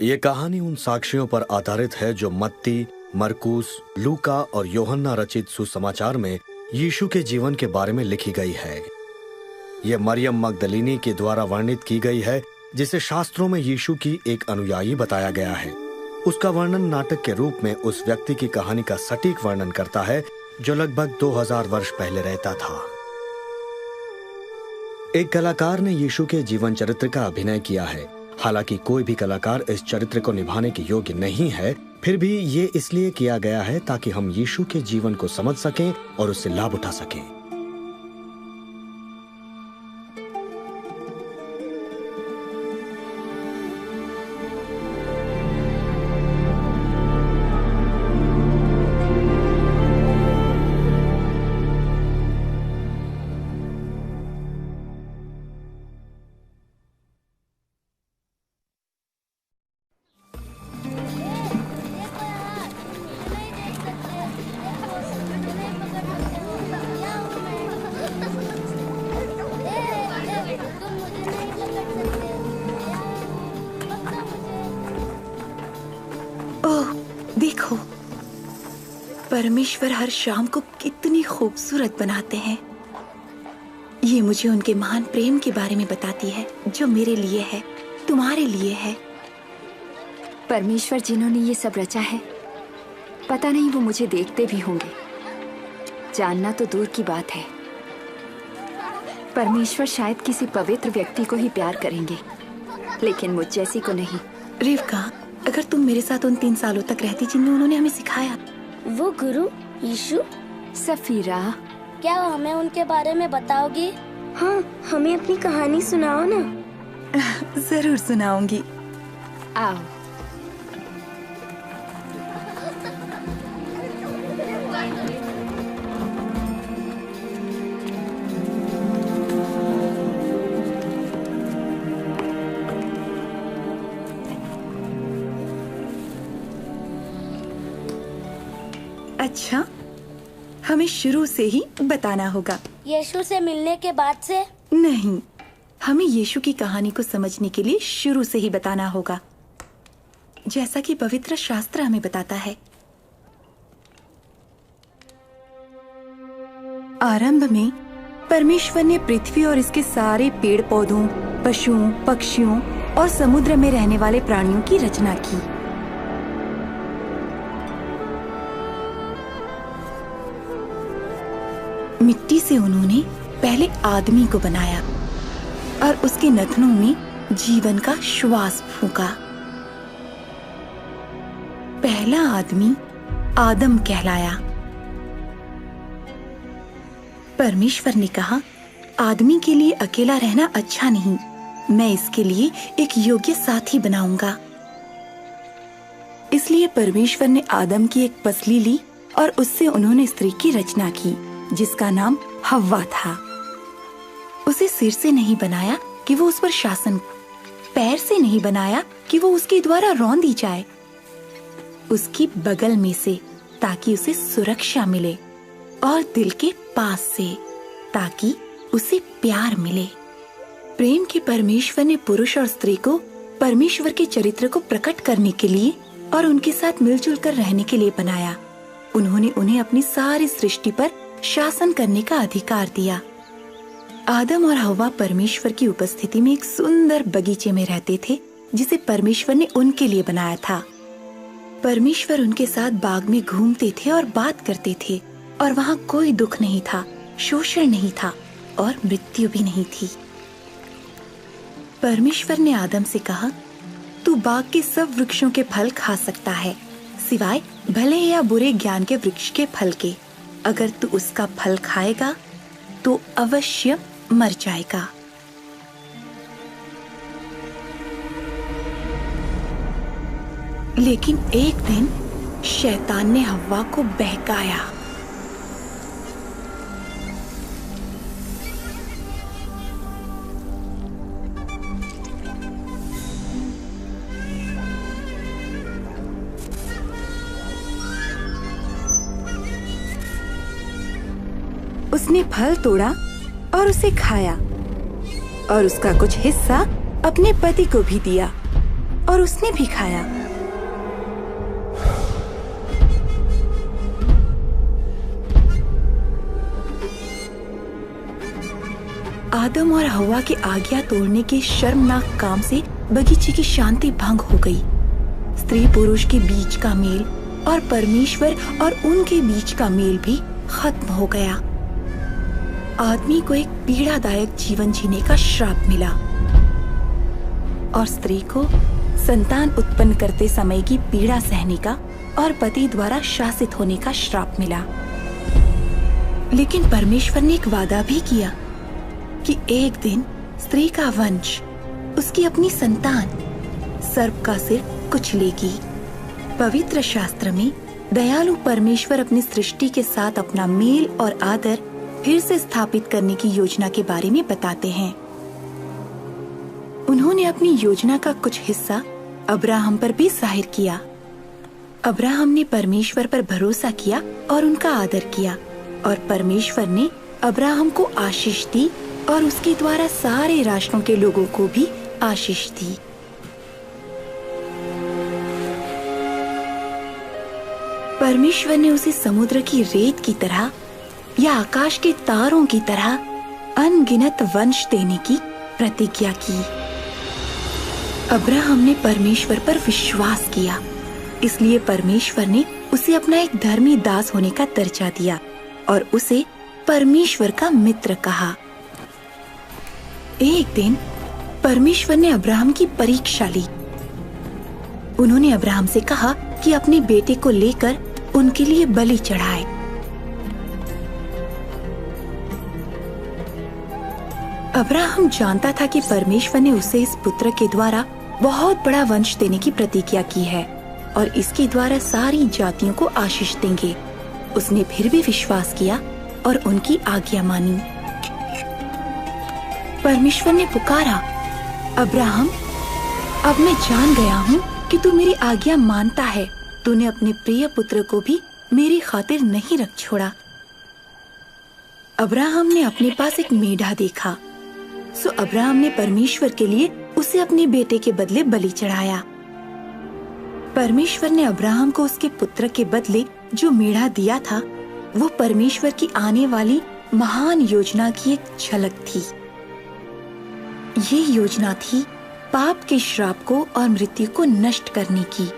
ये कहानी उन साक्ष्यों पर आधारित है जो मत्ती, मरकुस, लूका और यूहन्ना रचित सुसमाचार में यीशु के जीवन के बारे में लिखी गई है। यह मरियम मगदलीनी के द्वारा वर्णित की गई है, जिसे शास्त्रों में यीशु की एक अनुयायी बताया गया है। उसका वर्णन नाटक के रूप में उस व्यक्ति की कहानी का सटीक वर्णन करता है जो लगभग 2000 वर्ष पहले रहता था। एक कलाकार ने यीशु के जीवन चरित्र का अभिनय किया है। हालांकि कोई भी कलाकार इस चरित्र को निभाने के योग्य नहीं है, फिर भी ये इसलिए किया गया है ताकि हम यीशु के जीवन को समझ सकें और उससे लाभ उठा सकें। देखो, परमेश्वर हर शाम को कितनी खूबसूरत बनाते हैं। ये मुझे उनके महान प्रेम के बारे में बताती है जो मेरे लिए है, तुम्हारे लिए है। परमेश्वर जिन्होंने ये सब रचा है, पता नहीं वो मुझे देखते भी होंगे। जानना तो दूर की बात है। परमेश्वर शायद किसी पवित्र व्यक्ति को ही प्यार करेंगे, लेकिन मुझ जैसी को नहीं। रिवका, अगर तुम मेरे साथ उन 3 सालों तक रहती जिनमें उन्होंने हमें सिखाया। वो गुरु यीशु। सफीरा, क्या हमें उनके बारे में बताओगी? हाँ, हमें अपनी कहानी सुनाओ ना। जरूर सुनाऊंगी। आओ। अच्छा, हमें शुरू से ही बताना होगा। यीशु से मिलने के बाद से? नहीं, हमें यीशु की कहानी को समझने के लिए शुरू से ही बताना होगा, जैसा कि पवित्र शास्त्र हमें बताता है। आरंभ में परमेश्वर ने पृथ्वी और इसके सारे पेड़ पौधों, पशुओं, पक्षियों और समुद्र में रहने वाले प्राणियों की रचना की। मिट्टी से उन्होंने पहले आदमी को बनाया और उसके नथनों में जीवन का श्वास फूंका। पहला आदमी आदम कहलाया। परमेश्वर ने कहा, आदमी के लिए अकेला रहना अच्छा नहीं, मैं इसके लिए एक योग्य साथी बनाऊंगा। इसलिए परमेश्वर ने आदम की एक पसली ली और उससे उन्होंने स्त्री की रचना की, जिसका नाम हव्वा था। उसे सिर से नहीं बनाया कि वो उस पर शासन, पैर से नहीं बनाया कि वो उसके द्वारा रौंदी जाए, उसकी बगल में से ताकि उसे सुरक्षा मिले, और दिल के पास से ताकि उसे प्यार मिले। प्रेम के परमेश्वर ने पुरुष और स्त्री को परमेश्वर के चरित्र को प्रकट करने के लिए और उनके साथ मिलजुल कर रहने के लिए बनाया। उन्होंने उन्हें अपनी सारी सृष्टि पर शासन करने का अधिकार दिया। आदम और हव्वा परमेश्वर की उपस्थिति में एक सुंदर बगीचे में रहते थे, जिसे परमेश्वर ने उनके लिए बनाया था। परमेश्वर उनके साथ बाग में घूमते थे और बात करते थे, और वहाँ कोई दुख नहीं था, शोषण नहीं था और मृत्यु भी नहीं थी। परमेश्वर ने आदम से कहा, तू बाग के सब वृक्षों के फल खा सकता है, सिवाय भले या बुरे ज्ञान के वृक्ष के फल के। अगर तू उसका फल खाएगा तो अवश्य मर जाएगा। लेकिन एक दिन शैतान ने हव्वा को बहकाया। उसने फल तोड़ा और उसे खाया और उसका कुछ हिस्सा अपने पति को भी दिया। और उसने भी खाया। आदम और हव्वा के आज्ञा तोड़ने के शर्मनाक काम से बगीचे की शांति भंग हो गई। स्त्री पुरुष के बीच का मेल और परमेश्वर और उनके बीच का मेल भी खत्म हो गया। आदमी को एक पीड़ादायक जीवन जीने का श्राप मिला और स्त्री को संतान उत्पन्न करते समय की पीड़ा सहने का और पति द्वारा शासित होने का श्राप मिला। लेकिन परमेश्वर ने एक वादा भी किया कि एक दिन स्त्री का वंश, उसकी अपनी संतान, सर्प का सिर कुचलेगी। पवित्र शास्त्र में दयालु परमेश्वर अपनी सृष्टि के साथ अपना मेल और आदर फिर से स्थापित करने की योजना के बारे में बताते हैं। उन्होंने अपनी योजना का कुछ हिस्सा अब्राहम पर भी जाहिर किया। अब्राहम ने परमेश्वर पर भरोसा किया और उनका आदर किया, और परमेश्वर ने अब्राहम को आशीष दी और उसके द्वारा सारे राष्ट्रों के लोगों को भी आशीष दी। परमेश्वर ने उसे समुद्र की रेत की तरह या आकाश के तारों की तरह अनगिनत वंश देने की प्रतिज्ञा की। अब्राहम ने परमेश्वर पर विश्वास किया, इसलिए परमेश्वर ने उसे अपना एक धर्मी दास होने का दर्जा दिया और उसे परमेश्वर का मित्र कहा। एक दिन परमेश्वर ने अब्राहम की परीक्षा ली। उन्होंने अब्राहम से कहा कि अपने बेटे को लेकर उनके लिए बलि चढ़ाए। अब्राहम जानता था कि परमेश्वर ने उसे इस पुत्र के द्वारा बहुत बड़ा वंश देने की प्रतिज्ञा की है और इसके द्वारा सारी जातियों को आशीष देंगे। उसने फिर भी विश्वास किया और उनकी आज्ञा मानी। परमेश्वर ने पुकारा, अब्राहम, अब मैं जान गया हूँ कि तू मेरी आज्ञा मानता है। तूने अपने प्रिय पुत्र को भी मेरी खातिर नहीं रख छोड़ा। अब्राहम ने अपने पास एक मेढ़ा देखा, सो अब्राहम ने परमेश्वर के लिए उसे अपने बेटे के बदले बलि चढ़ाया। परमेश्वर ने अब्राहम को उसके पुत्र के बदले जो मेढ़ा दिया था, वो परमेश्वर की आने वाली महान योजना की एक झलक थी। ये योजना थी पाप के श्राप को और मृत्यु को नष्ट करने की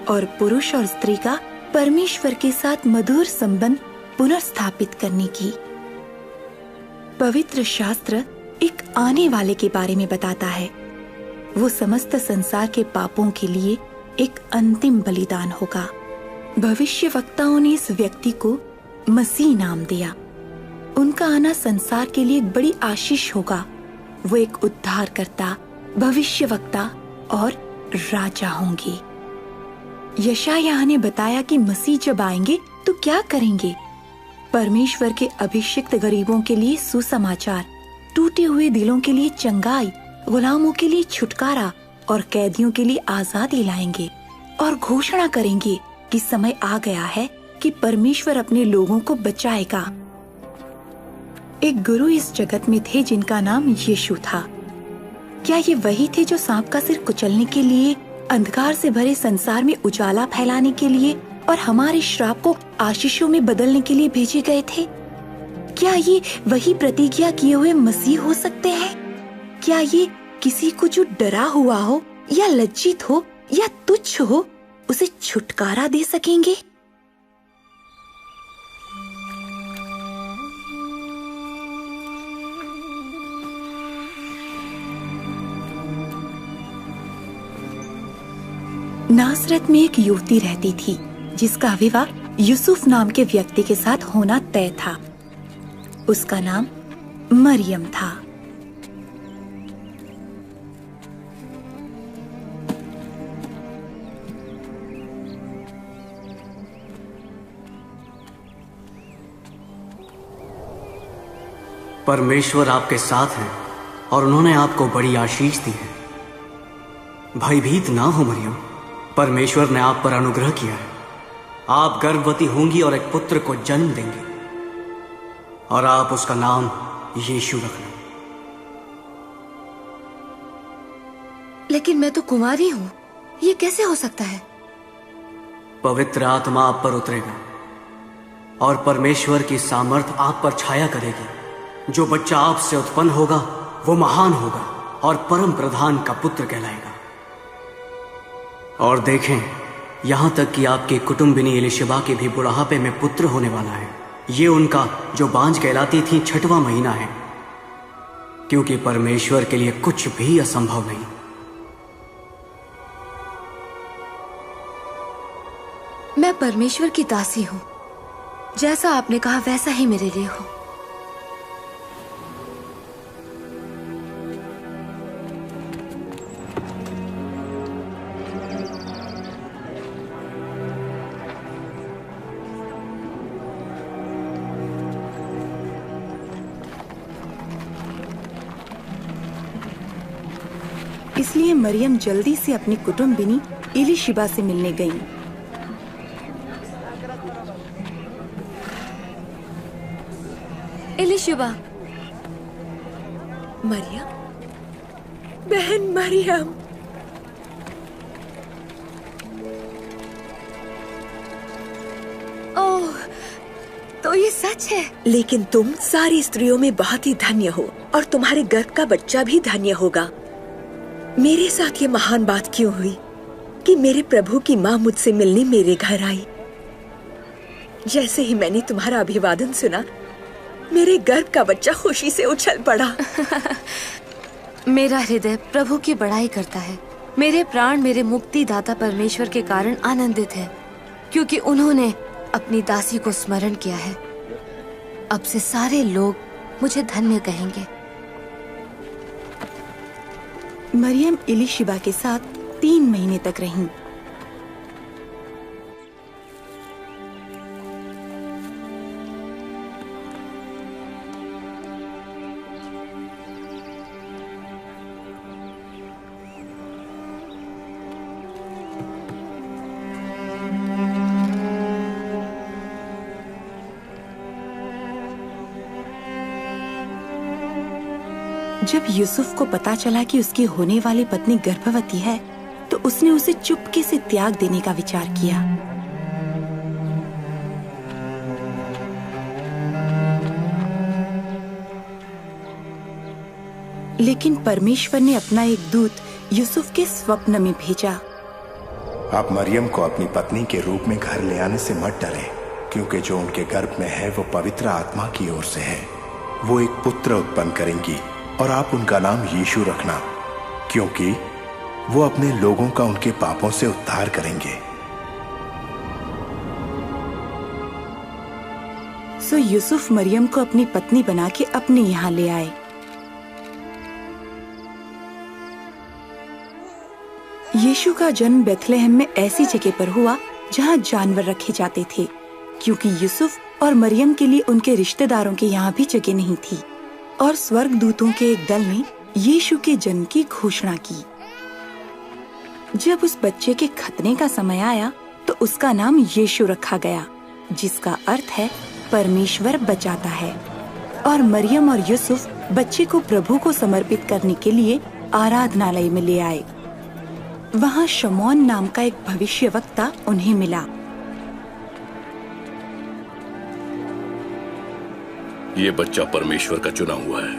और पुरुष और स्त्री का परमेश्वर के साथ मधुर संबंध पुनर्स्थापित करने की। पवित्र शास्त्र एक आने वाले के बारे में बताता है। वो समस्त संसार के पापों के लिए एक अंतिम बलिदान होगा। भविष्यवक्ताओं ने इस व्यक्ति को मसीह नाम दिया। उनका आना संसार के लिए एक बड़ी आशीष होगा। वो एक उद्धारकर्ता, भविष्यवक्ता और राजा होंगे। यशायाह ने बताया कि मसीह जब आएंगे तो क्या करेंगे। परमेश्वर के अभिषिक्त गरीबों के लिए सुसमाचार, टूटे हुए दिलों के लिए चंगाई, गुलामों के लिए छुटकारा और कैदियों के लिए आजादी लाएंगे और घोषणा करेंगे कि समय आ गया है कि परमेश्वर अपने लोगों को बचाएगा। एक गुरु इस जगत में थे जिनका नाम यीशु था। क्या ये वही थे जो सांप का सिर कुचलने के लिए, अंधकार से भरे संसार में उजाला फैलाने के लिए और हमारे श्राप को आशीषों में बदलने के लिए भेजे गए थे? क्या ये वही प्रतिज्ञा किए हुए मसीह हो सकते हैं? क्या ये किसी को जो डरा हुआ हो या लज्जित हो या तुच्छ हो, उसे छुटकारा दे सकेंगे? नासरत में एक युवती रहती थी जिसका विवाह यूसुफ नाम के व्यक्ति के साथ होना तय था। उसका नाम मरियम था। परमेश्वर आपके साथ है और उन्होंने आपको बड़ी आशीष दी है। भयभीत ना हो मरियम, परमेश्वर ने आप पर अनुग्रह किया है। आप गर्भवती होंगी और एक पुत्र को जन्म देंगी और आप उसका नाम यीशु रखना। लेकिन मैं तो कुंवारी हूँ। ये कैसे हो सकता है? पवित्र आत्मा आप पर उतरेगा और परमेश्वर की सामर्थ आप पर छाया करेगी। जो बच्चा आपसे उत्पन्न होगा वो महान होगा और परम प्रधान का पुत्र कहलाएगा। और देखें, यहां तक कि आपकी कुटुंबिनी एलिशबा के भी बुढ़ापे में पुत्र होने वाला है। ये उनका जो बांझ कहलाती थी 6वां महीना है, क्योंकि परमेश्वर के लिए कुछ भी असंभव नहीं। मैं परमेश्वर की दासी हूं। जैसा आपने कहा वैसा ही मेरे लिए हो। इसलिए मरियम जल्दी से अपनी कुटुंबिनी एलीशिबा से मिलने गई। एलीशिबा, मरियम, बहन मरियम। ओह, तो ये सच है। लेकिन तुम सारी स्त्रियों में बहुत ही धन्य हो और तुम्हारे गर्भ का बच्चा भी धन्य होगा। मेरे साथ ये महान बात क्यों हुई कि मेरे प्रभु की माँ मुझसे मिलने मेरे घर आई। जैसे ही मैंने तुम्हारा अभिवादन सुना, मेरे गर्भ का बच्चा खुशी से उछल पड़ा। मेरा हृदय प्रभु की बड़ाई करता है। मेरे प्राण मेरे मुक्तिदाता परमेश्वर के कारण आनंदित है, क्योंकि उन्होंने अपनी दासी को स्मरण किया है। अब से सारे लोग मुझे धन्य कहेंगे। मरियम एलीशिबा के साथ 3 महीने तक रहीं। जब यूसुफ को पता चला कि उसकी होने वाली पत्नी गर्भवती है, तो उसने उसे चुपके से त्याग देने का विचार किया। लेकिन परमेश्वर ने अपना एक दूत यूसुफ के स्वप्न में भेजा। आप मरियम को अपनी पत्नी के रूप में घर ले आने से मत डरें, क्योंकि जो उनके गर्भ में है वो पवित्र आत्मा की ओर से है। वो एक पुत्र उत्पन्न करेंगी और आप उनका नाम यीशु रखना, क्योंकि वो अपने लोगों का उनके पापों से उद्धार करेंगे। सो यूसुफ मरियम को अपनी पत्नी बना के अपने यहाँ ले आए। यीशु का जन्म बेथलेहम में ऐसी जगह पर हुआ जहाँ जानवर रखे जाते थे, क्योंकि यूसुफ और मरियम के लिए उनके रिश्तेदारों के यहाँ भी जगह नहीं थी। और स्वर्गदूतों के एक दल ने यीशु के जन्म की घोषणा की। जब उस बच्चे के खतने का समय आया तो उसका नाम यीशु रखा गया, जिसका अर्थ है परमेश्वर बचाता है। और मरियम और यूसुफ बच्चे को प्रभु को समर्पित करने के लिए आराधनालय में ले आए। वहाँ शमौन नाम का एक भविष्यवक्ता उन्हें मिला। ये बच्चा परमेश्वर का चुना हुआ है,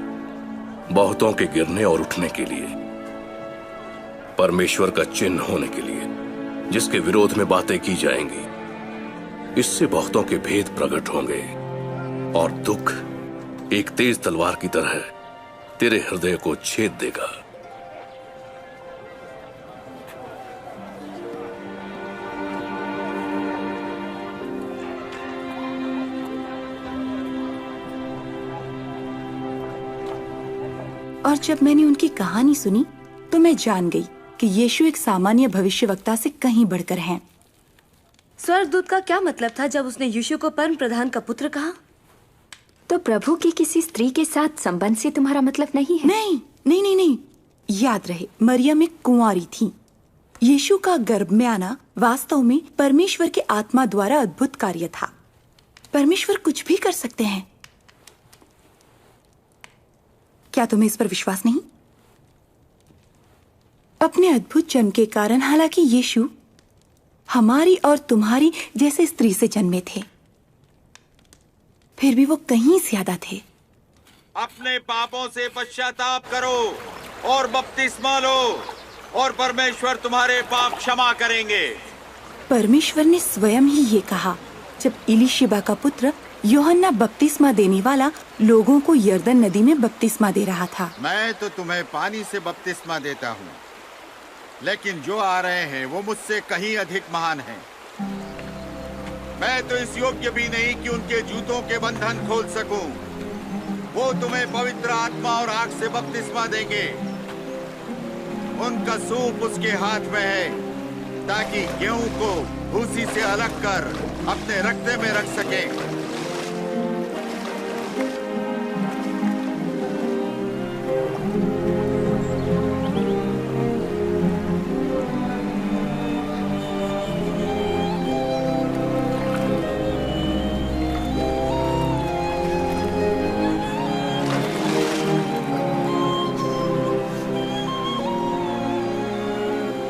बहुतों के गिरने और उठने के लिए, परमेश्वर का चिन्ह होने के लिए, जिसके विरोध में बातें की जाएंगी। इससे बहुतों के भेद प्रकट होंगे और दुख एक तेज तलवार की तरह तेरे हृदय को छेद देगा। और जब मैंने उनकी कहानी सुनी तो मैं जान गई कि यीशु एक सामान्य भविष्यवक्ता से कहीं बढ़कर हैं। स्वर्गदूत का क्या मतलब था जब उसने यीशु को परम प्रधान का पुत्र कहा? तो प्रभु की किसी स्त्री के साथ संबंध से तुम्हारा मतलब नहीं है? नहीं नहीं नहीं नहीं, याद रहे मरियम एक कुंवारी थी। यीशु का गर्भ में आना वास्तव में परमेश्वर के आत्मा द्वारा अद्भुत कार्य था। परमेश्वर कुछ भी कर सकते हैं। क्या तुम्हें इस पर विश्वास नहीं? अपने अद्भुत जन्म के कारण हालांकि यीशु हमारी और तुम्हारी जैसे स्त्री से जन्मे थे, फिर भी वो कहीं ज्यादा थे। अपने पापों से पश्चाताप करो और बपतिस्मा लो और परमेश्वर तुम्हारे पाप क्षमा करेंगे। परमेश्वर ने स्वयं ही ये कहा जब इलीशिबा का पुत्र यूहन्ना बपतिस्मा देने वाला लोगों को यर्दन नदी में बपतिस्मा दे रहा था। मैं तो तुम्हें पानी से बपतिस्मा देता हूँ, लेकिन जो आ रहे हैं वो मुझसे कहीं अधिक महान हैं। मैं तो इस योग्य भी नहीं कि उनके जूतों के बंधन खोल सकूं। वो तुम्हें पवित्र आत्मा और आग से बपतिस्मा देंगे। उनका सूप उसके हाथ में है ताकि गेहूं को भूसी से अलग कर अपने रक्ते में रख सके।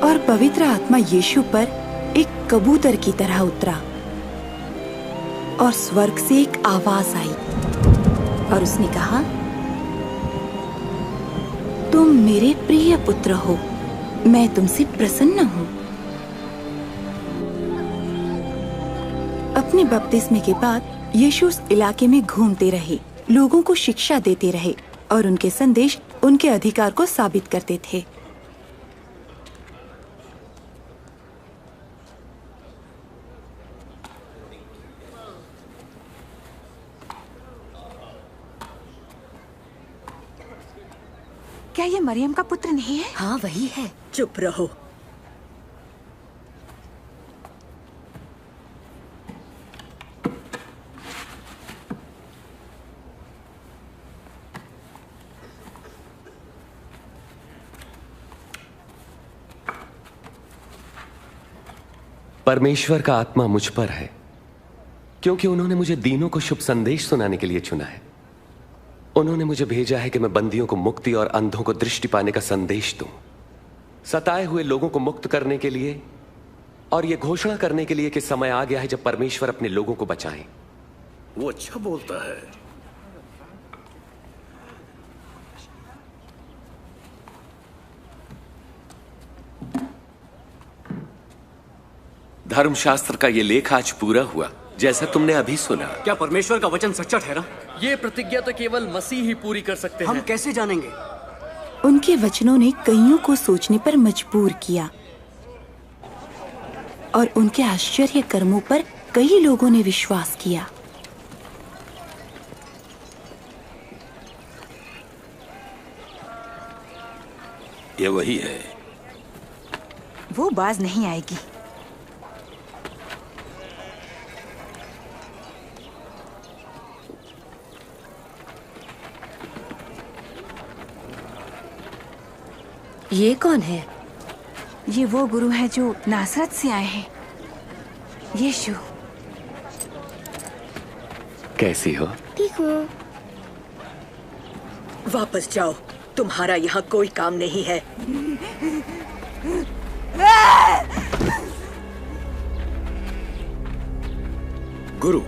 और पवित्र आत्मा यीशु पर एक कबूतर की तरह उतरा और स्वर्ग से एक आवाज आई और उसने कहा, तुम मेरे प्रिय पुत्र हो, मैं तुमसे प्रसन्न हूँ। अपने बपतिस्मे के बाद यीशु उस इलाके में घूमते रहे, लोगों को शिक्षा देते रहे और उनके संदेश उनके अधिकार को साबित करते थे। क्या ये मरियम का पुत्र नहीं है? हाँ वही है। चुप रहो। परमेश्वर का आत्मा मुझ पर है, क्योंकि उन्होंने मुझे दीनों को शुभ संदेश सुनाने के लिए चुना है। उन्होंने मुझे भेजा है कि मैं बंदियों को मुक्ति और अंधों को दृष्टि पाने का संदेश दूं, सताए हुए लोगों को मुक्त करने के लिए और यह घोषणा करने के लिए कि समय आ गया है जब परमेश्वर अपने लोगों को बचाएं। वो अच्छा बोलता है। धर्मशास्त्र का ये लेख आज पूरा हुआ, जैसा तुमने अभी सुना। क्या परमेश्वर का वचन सच्चा ठहरा? ये प्रतिज्ञा तो केवल मसीह ही पूरी कर सकते हैं। हम कैसे जानेंगे? उनके वचनों ने कईयों को सोचने पर मजबूर किया और उनके आश्चर्य कर्मों पर कई लोगों ने विश्वास किया। ये वही है। वो बाज नहीं आएगी। ये कौन है? ये वो गुरु है जो नासरत से आए हैं, यीशु। कैसी हो? ठीक हूँ। वापस जाओ, तुम्हारा यहाँ कोई काम नहीं है। गुरु,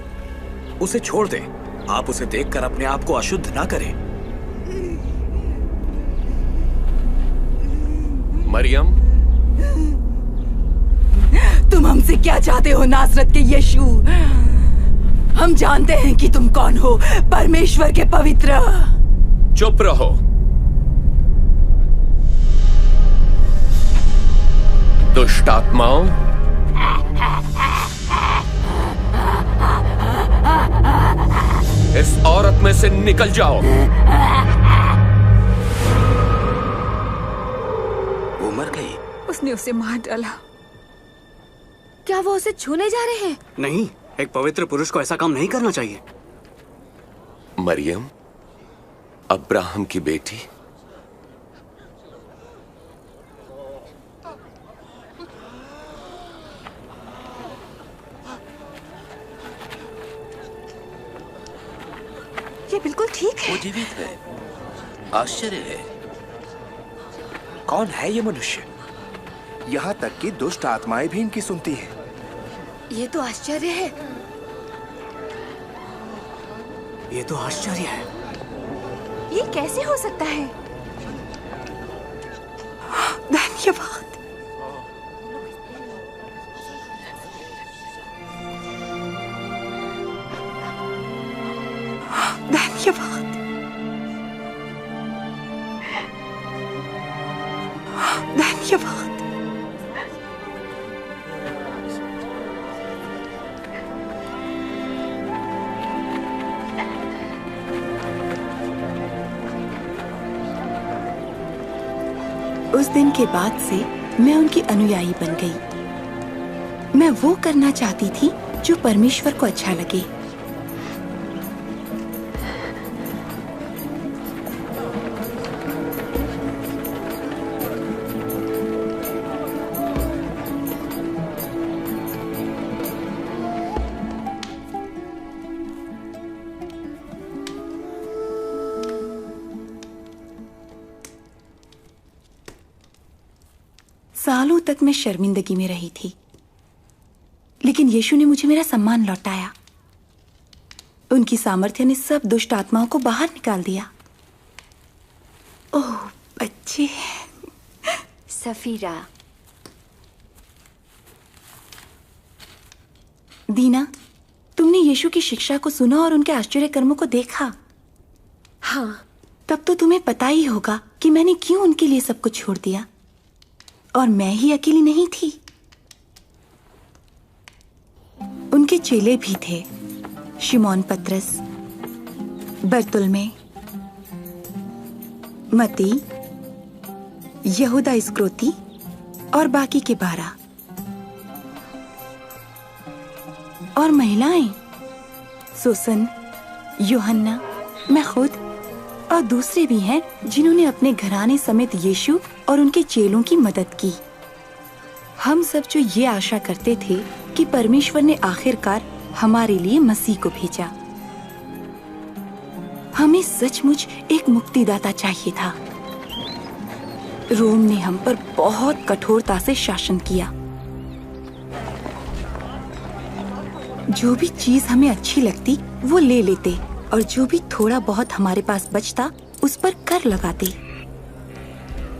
उसे छोड़ दे। आप उसे देखकर अपने आप को अशुद्ध ना करें। मरियम, तुम हमसे क्या चाहते हो नासरत के यीशु? हम जानते हैं कि तुम कौन हो, परमेश्वर के पवित्र। चुप रहो। दुष्ट आत्माओं, इस औरत में से निकल जाओ। वो मर गई। उसने उसे मार डाला। क्या वो उसे छूने जा रहे हैं? नहीं, एक पवित्र पुरुष को ऐसा काम नहीं करना चाहिए। मरियम, अब्राहम की बेटी, ये बिल्कुल ठीक है। वो जीवित है। आश्चर्य है। कौन है ये मनुष्य? यहाँ तक कि दुष्ट आत्माएं भी इनकी सुनती हैं। ये तो आश्चर्य है। ये तो आश्चर्य है। ये कैसे हो सकता है? धन्यवाद। धन्यवाद। धन्यवाद। उस दिन के बाद से मैं उनकी अनुयायी बन गई। मैं वो करना चाहती थी जो परमेश्वर को अच्छा लगे। सालों तक मैं शर्मिंदगी में रही थी, लेकिन यीशु ने मुझे मेरा सम्मान लौटाया। उनकी सामर्थ्य ने सब दुष्ट आत्माओं को बाहर निकाल दिया। ओह बच्चे। सफीरा। दीना, तुमने यीशु की शिक्षा को सुना और उनके आश्चर्य कर्मों को देखा। हाँ। तब तो तुम्हें पता ही होगा कि मैंने क्यों उनके लिए सब कुछ छोड़ दिया। और मैं ही अकेली नहीं थी, उनके चेले भी थे। शिमोन पतरस, बरतुल्मे, मती, यहूदा इस्करियोती और बाकी के 12। और महिलाएं सुसन, यूहन्ना, मैं खुद और दूसरे भी हैं जिन्होंने अपने घराने समेत यीशु और उनके चेलों की मदद की। हम सब जो ये आशा करते थे कि परमेश्वर ने आखिरकार हमारे लिए मसीह को भेजा। हमें सचमुच एक मुक्तिदाता चाहिए था। रोम ने हम पर बहुत कठोरता से शासन किया। जो भी चीज हमें अच्छी लगती वो ले लेते और जो भी थोड़ा बहुत हमारे पास बचता उस पर कर लगाते।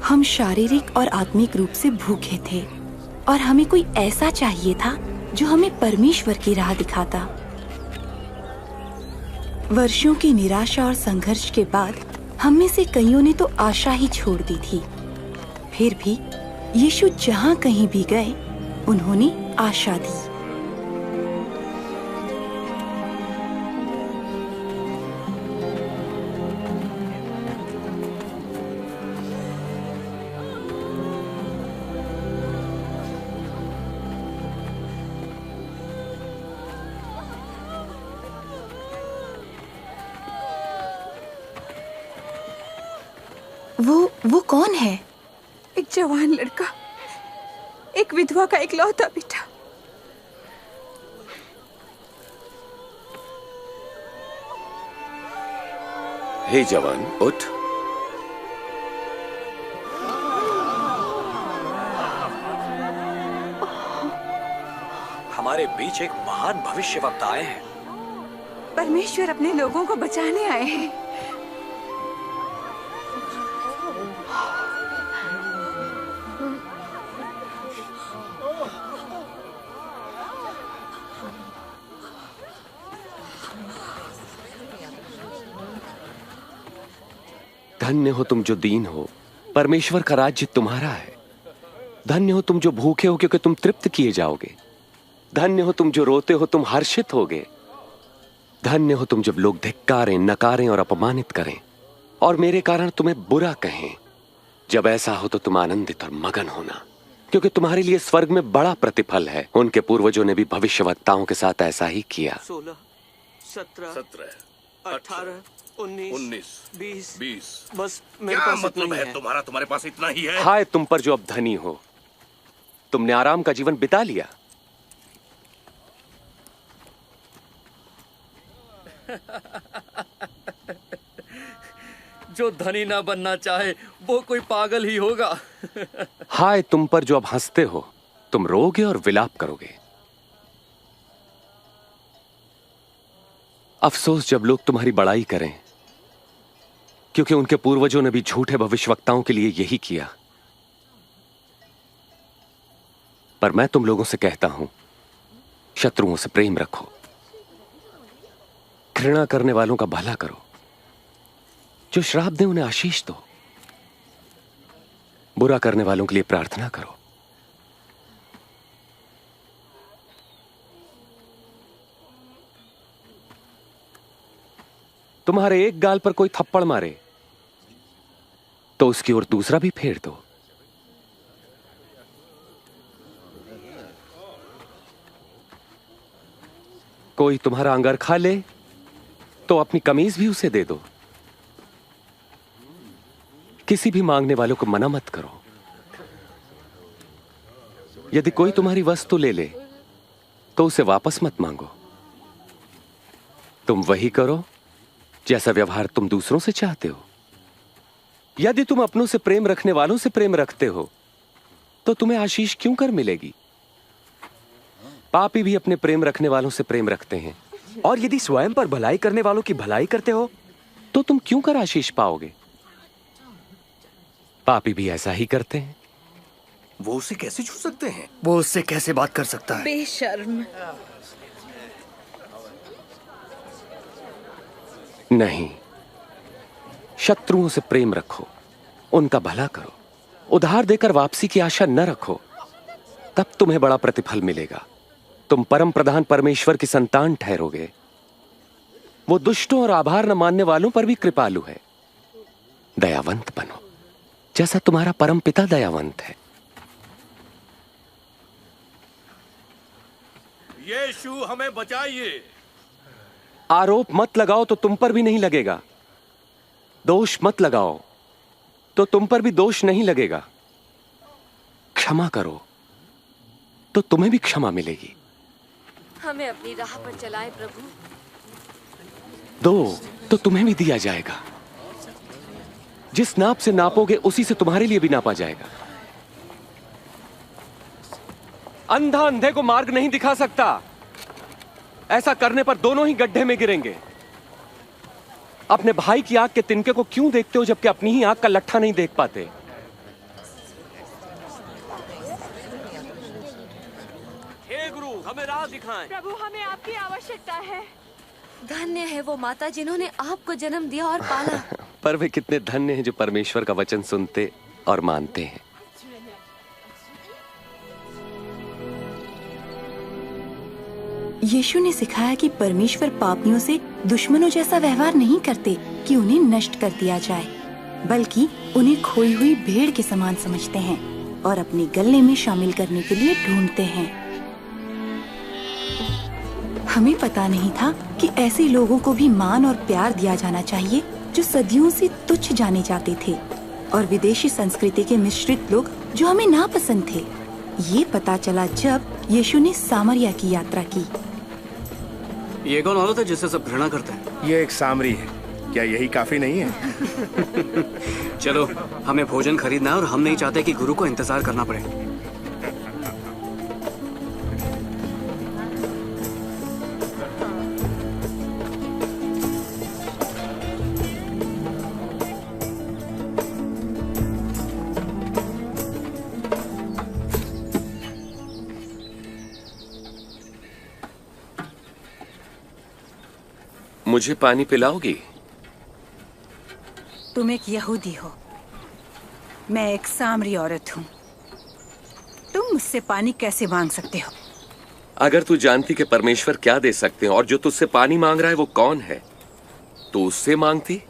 हम शारीरिक और आत्मिक रूप से भूखे थे और हमें कोई ऐसा चाहिए था जो हमें परमेश्वर की राह दिखाता। वर्षों की निराशा और संघर्ष के बाद हम में से कईयों ने तो आशा ही छोड़ दी थी। फिर भी यीशु जहां कहीं भी गए उन्होंने आशा दी। वो कौन है? एक जवान लड़का, एक विधवा का इकलौता बेटा। हे जवान, उठ। हमारे बीच एक महान भविष्यवक्ता आए हैं। परमेश्वर अपने लोगों को बचाने आए हैं। धन्य हो तुम जो दीन हो, परमेश्वर का राज्य तुम्हारा है। धन्य हो तुम जो भूखे हो, क्योंकि तुम तृप्त किए जाओगे। धन्य हो तुम जो रोते हो, तुम हर्षित होगे। धन्य हो तुम जब लोग धिक्कारें, नकारें और अपमानित करें और मेरे कारण तुम्हें बुरा कहें। जब ऐसा हो तो तुम आनंदित और मगन होना, क्योंकि तुम्हारे लिए स्वर्ग में बड़ा प्रतिफल है। उनके पूर्वजों ने भी भविष्यवक्ताओं के साथ ऐसा ही किया। 16, 17, 18, 19, 20। बस मेरे क्या पास मतलब इतना ही है तुम्हारा? तुम्हारे पास इतना ही है? हाय तुम पर जो अब धनी हो, तुमने आराम का जीवन बिता लिया। जो धनी ना बनना चाहे वो कोई पागल ही होगा। हाय तुम पर जो अब हंसते हो, तुम रोगे और विलाप करोगे। अफसोस जब लोग तुम्हारी बड़ाई करें, क्योंकि उनके पूर्वजों ने भी झूठे भविष्यवक्ताओं के लिए यही किया। पर मैं तुम लोगों से कहता हूं, शत्रुओं से प्रेम रखो, घृणा करने वालों का भला करो, जो श्राप दे उन्हें आशीष दो, बुरा करने वालों के लिए प्रार्थना करो। तुम्हारे एक गाल पर कोई थप्पड़ मारे तो उसकी ओर दूसरा भी फेर दो। कोई तुम्हारा अंगरखा ले तो अपनी कमीज भी उसे दे दो। किसी भी मांगने वालों को मना मत करो। यदि कोई तुम्हारी वस्तु ले ले तो उसे वापस मत मांगो। तुम वही करो जैसा व्यवहार तुम दूसरों से चाहते हो। यदि तुम अपनों से प्रेम रखने वालों से प्रेम रखते हो तो तुम्हें आशीष क्यों कर मिलेगी? पापी भी अपने प्रेम रखने वालों से प्रेम रखते हैं। और यदि स्वयं पर भलाई करने वालों की भलाई करते हो तो तुम क्यों कर आशीष पाओगे? पापी भी ऐसा ही करते हैं। वो उसे कैसे छू सकते हैं? वो उससे कैसे बात कर सकता है? बेशर्म। नहीं, शत्रुओं से प्रेम रखो, उनका भला करो, उधार देकर वापसी की आशा न रखो, तब तुम्हें बड़ा प्रतिफल मिलेगा। तुम परम प्रधान परमेश्वर की संतान ठहरोगे। वो दुष्टों और आभार न मानने वालों पर भी कृपालु है। दयावंत बनो जैसा तुम्हारा परम पिता दयावंत है। यीशु हमें बचाइए। आरोप मत लगाओ तो तुम पर भी नहीं लगेगा। दोष मत लगाओ तो तुम पर भी दोष नहीं लगेगा। क्षमा करो तो तुम्हें भी क्षमा मिलेगी। हमें अपनी राह पर चलाए प्रभु। दो तो तुम्हें भी दिया जाएगा। जिस नाप से नापोगे उसी से तुम्हारे लिए भी नापा जाएगा। अंधा अंधे को मार्ग नहीं दिखा सकता। ऐसा करने पर दोनों ही गड्ढे में गिरेंगे। अपने भाई की आंख के तिनके को क्यों देखते हो जबकि अपनी ही आंख का लट्ठा नहीं देख पाते? हे गुरु, हमें राह दिखाएं। प्रभु, हमें आपकी आवश्यकता है। धन्य है वो माता जिन्होंने आपको जन्म दिया और पाला। पर वे कितने धन्य हैं जो परमेश्वर का वचन सुनते और मानते हैं। यीशु ने सिखाया कि परमेश्वर पापियों से दुश्मनों जैसा व्यवहार नहीं करते कि उन्हें नष्ट कर दिया जाए, बल्कि उन्हें खोई हुई भेड़ के समान समझते हैं और अपने गले में शामिल करने के लिए ढूंढते हैं। हमें पता नहीं था कि ऐसे लोगों को भी मान और प्यार दिया जाना चाहिए जो सदियों से तुच्छ जाने जाते थे और विदेशी संस्कृति के मिश्रित लोग जो हमें नापसंद थे। ये पता चला जब यीशु ने सामरिया की यात्रा की। ये कौन औरत है जिसे सब घृणा करते हैं? ये एक सामरी है। क्या यही काफी नहीं है? चलो, हमें भोजन खरीदना है और हम नहीं चाहते कि गुरु को इंतजार करना पड़े। मुझे पानी पिलाओगी? तुम एक यहूदी हो, मैं एक सामरी औरत हूँ। तुम मुझसे पानी कैसे मांग सकते हो? अगर तू जानती कि परमेश्वर क्या दे सकते हैं और जो तुझसे पानी मांग रहा है वो कौन है, तो उससे मांगती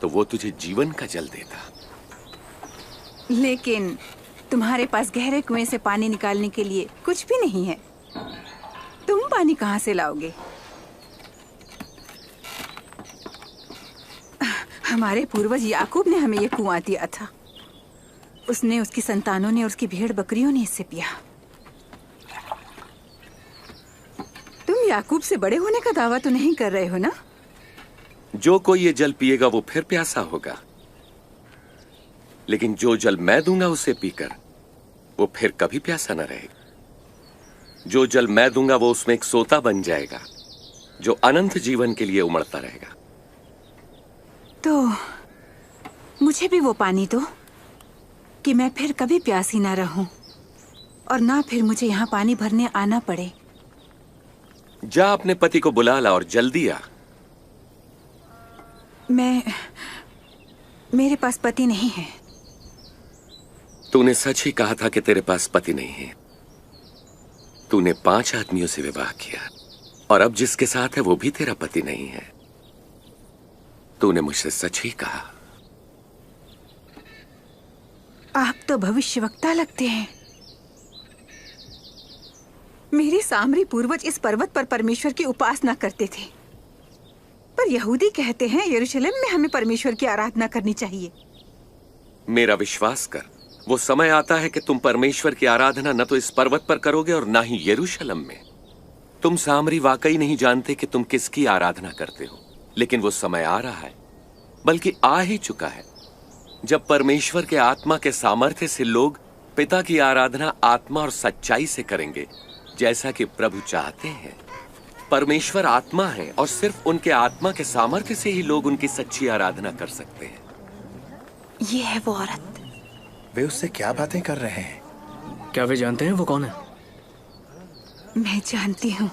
तो वो तुझे जीवन का जल देता। लेकिन तुम्हारे पास गहरे कुएं से पानी निकालने के लिए कुछ भी नहीं है। तुम पानी कहाँ से लाओगे? हमारे पूर्वज याकूब ने हमें ये कुआं दिया था। उसने, उसकी संतानों ने, उसकी भेड़ बकरियों ने इससे पिया। तुम याकूब से बड़े होने का दावा तो नहीं कर रहे हो ना? जो कोई ये जल पिएगा वो फिर प्यासा होगा, लेकिन जो जल मैं दूंगा उसे पीकर वो फिर कभी प्यासा न रहेगा। जो जल मैं दूंगा वो उसमें एक सोता बन जाएगा जो अनंत जीवन के लिए उमड़ता रहेगा। तो मुझे भी वो पानी दो कि मैं फिर कभी प्यासी ना रहूं और ना फिर मुझे यहाँ पानी भरने आना पड़े। जा अपने पति को बुला ला और जल्दी आ। मेरे पास पति नहीं है। तूने सच ही कहा था कि तेरे पास पति नहीं है। तूने 5 आदमियों से विवाह किया और अब जिसके साथ है वो भी तेरा पति नहीं है। तूने मुझसे सच ही कहा। आप तो भविष्यवक्ता लगते हैं। मेरे सामरी पूर्वज इस पर्वत पर परमेश्वर की उपासना करते थे, पर यहूदी कहते हैं यरूशलेम में हमें परमेश्वर की आराधना करनी चाहिए। मेरा विश्वास कर, वो समय आता है कि तुम परमेश्वर की आराधना न तो इस पर्वत पर करोगे और ना ही यरूशलेम में। तुम सामरी वाकई नहीं जानते कि तुम किसकी आराधना करते हो, लेकिन वो समय आ रहा है, बल्कि आ ही चुका है, जब परमेश्वर के आत्मा के सामर्थ्य से लोग पिता की आराधना आत्मा और सच्चाई से करेंगे, जैसा कि प्रभु चाहते हैं। परमेश्वर आत्मा है और सिर्फ उनके आत्मा के सामर्थ्य से ही लोग उनकी सच्ची आराधना कर सकते हैं। ये है वो औरत। वे उससे क्या बातें कर रहे हैं? क्या वे जानते हैं वो कौन है? मैं जानती हूँ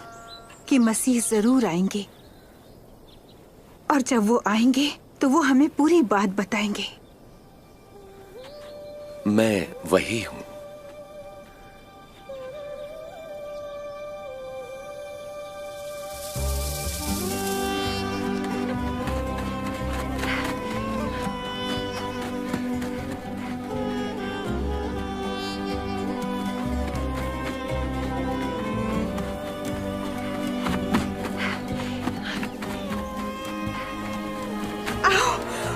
कि मसीह जरूर आएंगे, और जब वो आएंगे तो वो हमें पूरी बात बताएंगे। मैं वही हूं।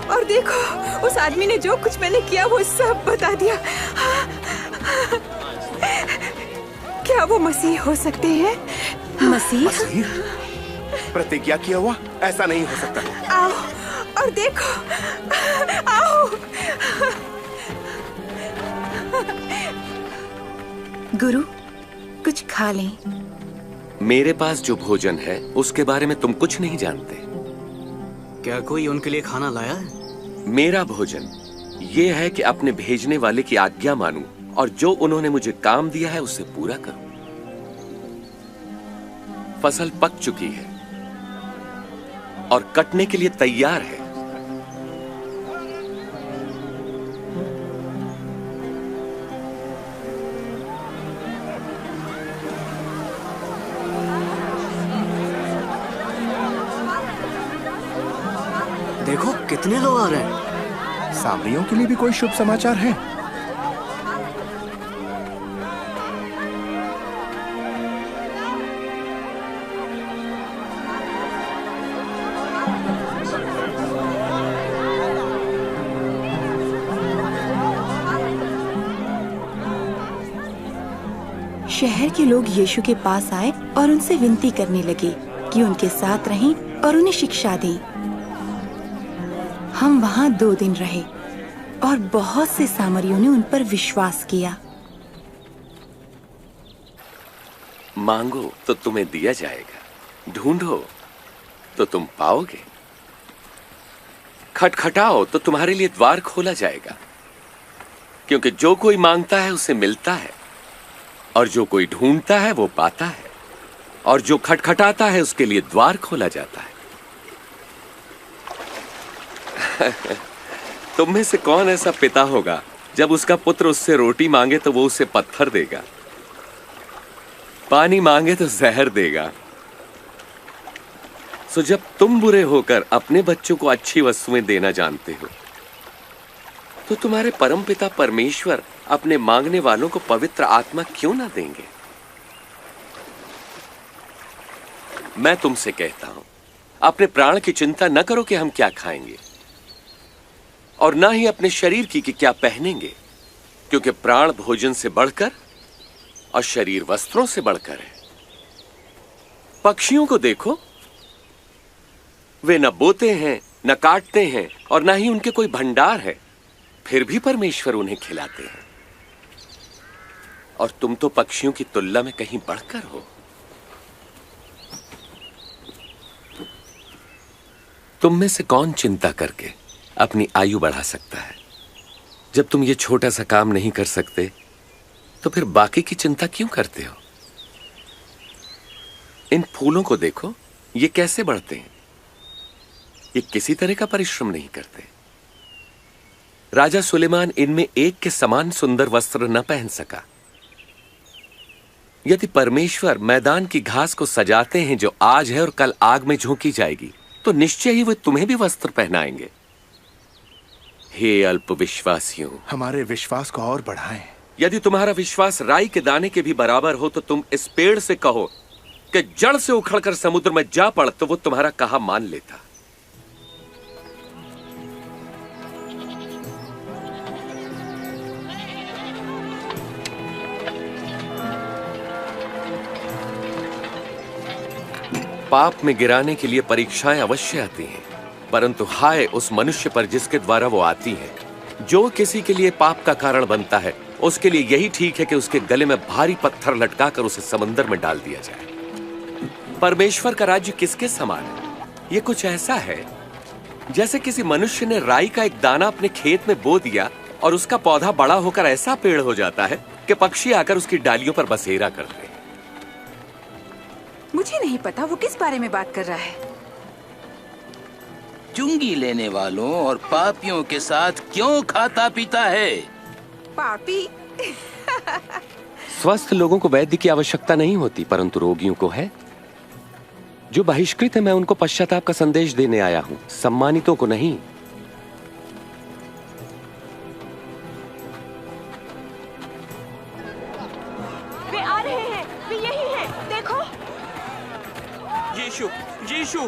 और देखो, उस आदमी ने जो कुछ मैंने किया वो सब बता दिया। क्या वो मसीह हो सकते हैं? मसीह? प्रतिज्ञा किया हुआ? ऐसा नहीं हो सकता। आओ और देखो, आओ। गुरु, कुछ खा लें। मेरे पास जो भोजन है उसके बारे में तुम कुछ नहीं जानते। क्या कोई उनके लिए खाना लाया है? मेरा भोजन ये है कि अपने भेजने वाले की आज्ञा मानूं और जो उन्होंने मुझे काम दिया है उसे पूरा करूं। फसल पक चुकी है और कटने के लिए तैयार है। देखो कितने लोग आ रहे हैं। सामरियों के लिए भी कोई शुभ समाचार है? शहर के लोग यीशु के पास आए और उनसे विनती करने लगे कि उनके साथ रहें और उन्हें शिक्षा दें। हम वहाँ 2 दिन रहे और बहुत से सामरियों ने उन पर विश्वास किया। मांगो तो तुम्हें दिया जाएगा, ढूंढो तो तुम पाओगे, खटखटाओ तो तुम्हारे लिए द्वार खोला जाएगा। क्योंकि जो कोई मांगता है उसे मिलता है, और जो कोई ढूंढता है वो पाता है, और जो खटखटाता है उसके लिए द्वार खोला जाता है। तुम में से कौन ऐसा पिता होगा जब उसका पुत्र उससे रोटी मांगे तो वो उसे पत्थर देगा, पानी मांगे तो जहर देगा? सो जब तुम बुरे होकर अपने बच्चों को अच्छी वस्तुएं देना जानते हो, तो तुम्हारे परमपिता परमेश्वर अपने मांगने वालों को पवित्र आत्मा क्यों ना देंगे? मैं तुमसे कहता हूं, अपने प्राण की चिंता न करो कि हम क्या खाएंगे, और ना ही अपने शरीर की कि क्या पहनेंगे, क्योंकि प्राण भोजन से बढ़कर और शरीर वस्त्रों से बढ़कर है। पक्षियों को देखो, वे न बोते हैं, न काटते हैं, और ना ही उनके कोई भंडार है, फिर भी परमेश्वर उन्हें खिलाते हैं। और तुम तो पक्षियों की तुलना में कहीं बढ़कर हो। तुम में से कौन चिंता करके अपनी आयु बढ़ा सकता है? जब तुम ये छोटा सा काम नहीं कर सकते तो फिर बाकी की चिंता क्यों करते हो? इन फूलों को देखो, ये कैसे बढ़ते हैं। ये किसी तरह का परिश्रम नहीं करते। राजा सुलेमान इनमें एक के समान सुंदर वस्त्र न पहन सका। यदि परमेश्वर मैदान की घास को सजाते हैं जो आज है और कल आग में झोंकी जाएगी, तो निश्चय ही वे तुम्हें भी वस्त्र पहनाएंगे। हे अल्प विश्वासियों, हमारे विश्वास को और बढ़ाएं। यदि तुम्हारा विश्वास राई के दाने के भी बराबर हो तो तुम इस पेड़ से कहो कि जड़ से उखड़कर समुद्र में जा पड़, तो वो तुम्हारा कहा मान लेता। पाप में गिराने के लिए परीक्षाएं अवश्य आती हैं, परंतु हाय उस मनुष्य पर जिसके द्वारा वो आती हैं। जो किसी के लिए पाप का कारण बनता है, उसके लिए यही ठीक है कि उसके गले में भारी पत्थर लटकाकर उसे समंदर में डाल दिया जाए। परमेश्वर का राज्य किसके समान है? ये कुछ ऐसा है जैसे किसी मनुष्य ने राई का एक दाना अपने खेत में बो दिया और उसका पौधा बड़ा होकर ऐसा पेड़ हो जाता है कि पक्षी आकर उसकी डालियों पर बसेरा करते हैं। मुझे नहीं पता वो किस बारे में बात कर रहा है। चुंगी लेने वालों और पापियों के साथ क्यों खाता पीता है? पापी? स्वस्थ लोगों को वैद्य की आवश्यकता नहीं होती, परंतु रोगियों को है। जो बहिष्कृत है, मैं उनको पश्चाताप का संदेश देने आया हूं, सम्मानितों को नहीं। वे आ रहे हैं, वे यही हैं, देखो। यीशु, यीशु,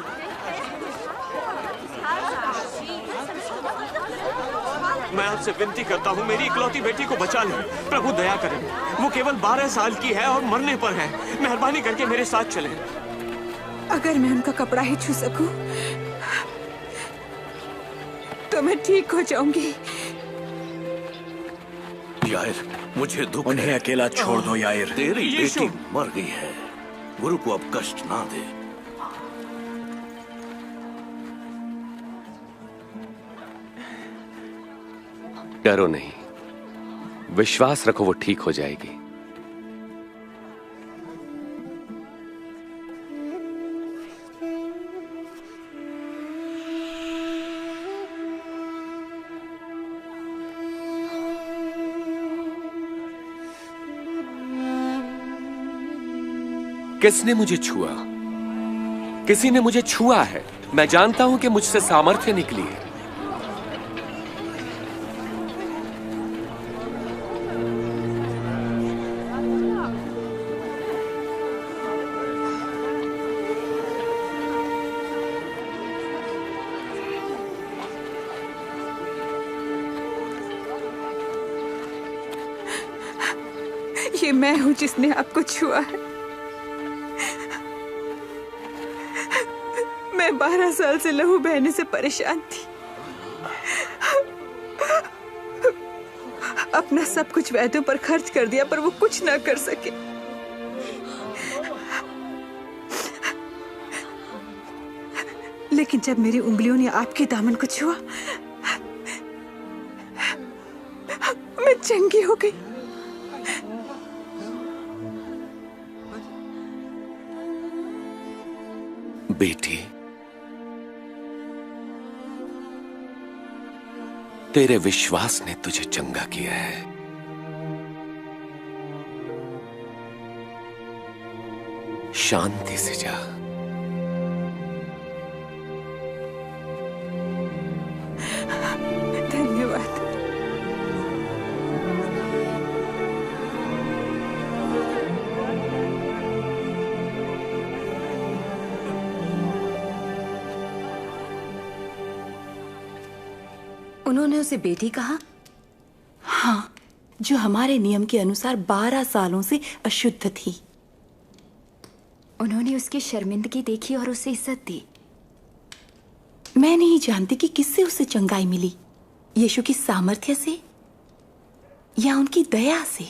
मैं आपसे विनती करता हूँ, मेरी इकलौती बेटी को बचा लें। प्रभु दया करें, वो केवल 12 साल की है और मरने पर है। मेहरबानी करके मेरे साथ चलें। अगर मैं उनका कपड़ा ही छू सकूं, तो मैं ठीक हो जाऊंगी। यायर, मुझे दुख उन्हें है। अकेला छोड़ दो यायर। तेरी बेटी मर गई है। गुरु को अब कष्ट ना दे। डरो नहीं, विश्वास रखो, वो ठीक हो जाएगी। किसने मुझे छुआ? किसी ने मुझे छुआ है। मैं जानता हूं कि मुझसे सामर्थ्य निकली है। ये मैं हूं जिसने आपको छुआ है। मैं 12 साल से लहू बहने से परेशान थी। अपना सब कुछ वैद्यों पर खर्च कर दिया, पर वो कुछ ना कर सके। लेकिन जब मेरी उंगलियों ने आपके दामन को छुआ, मैं चंगी हो गई। बेटी, तेरे विश्वास ने तुझे चंगा किया है। शांति से जा। धन्यवाद। उन्होंने उसे बेटी कहा? हाँ, जो हमारे नियम के अनुसार 12 सालों से अशुद्ध थी। उन्होंने उसकी शर्मिंदगी देखी और उसे इज्जत दी। मैं नहीं जानती कि किससे उसे चंगाई मिली, यीशु की सामर्थ्य से या उनकी दया से?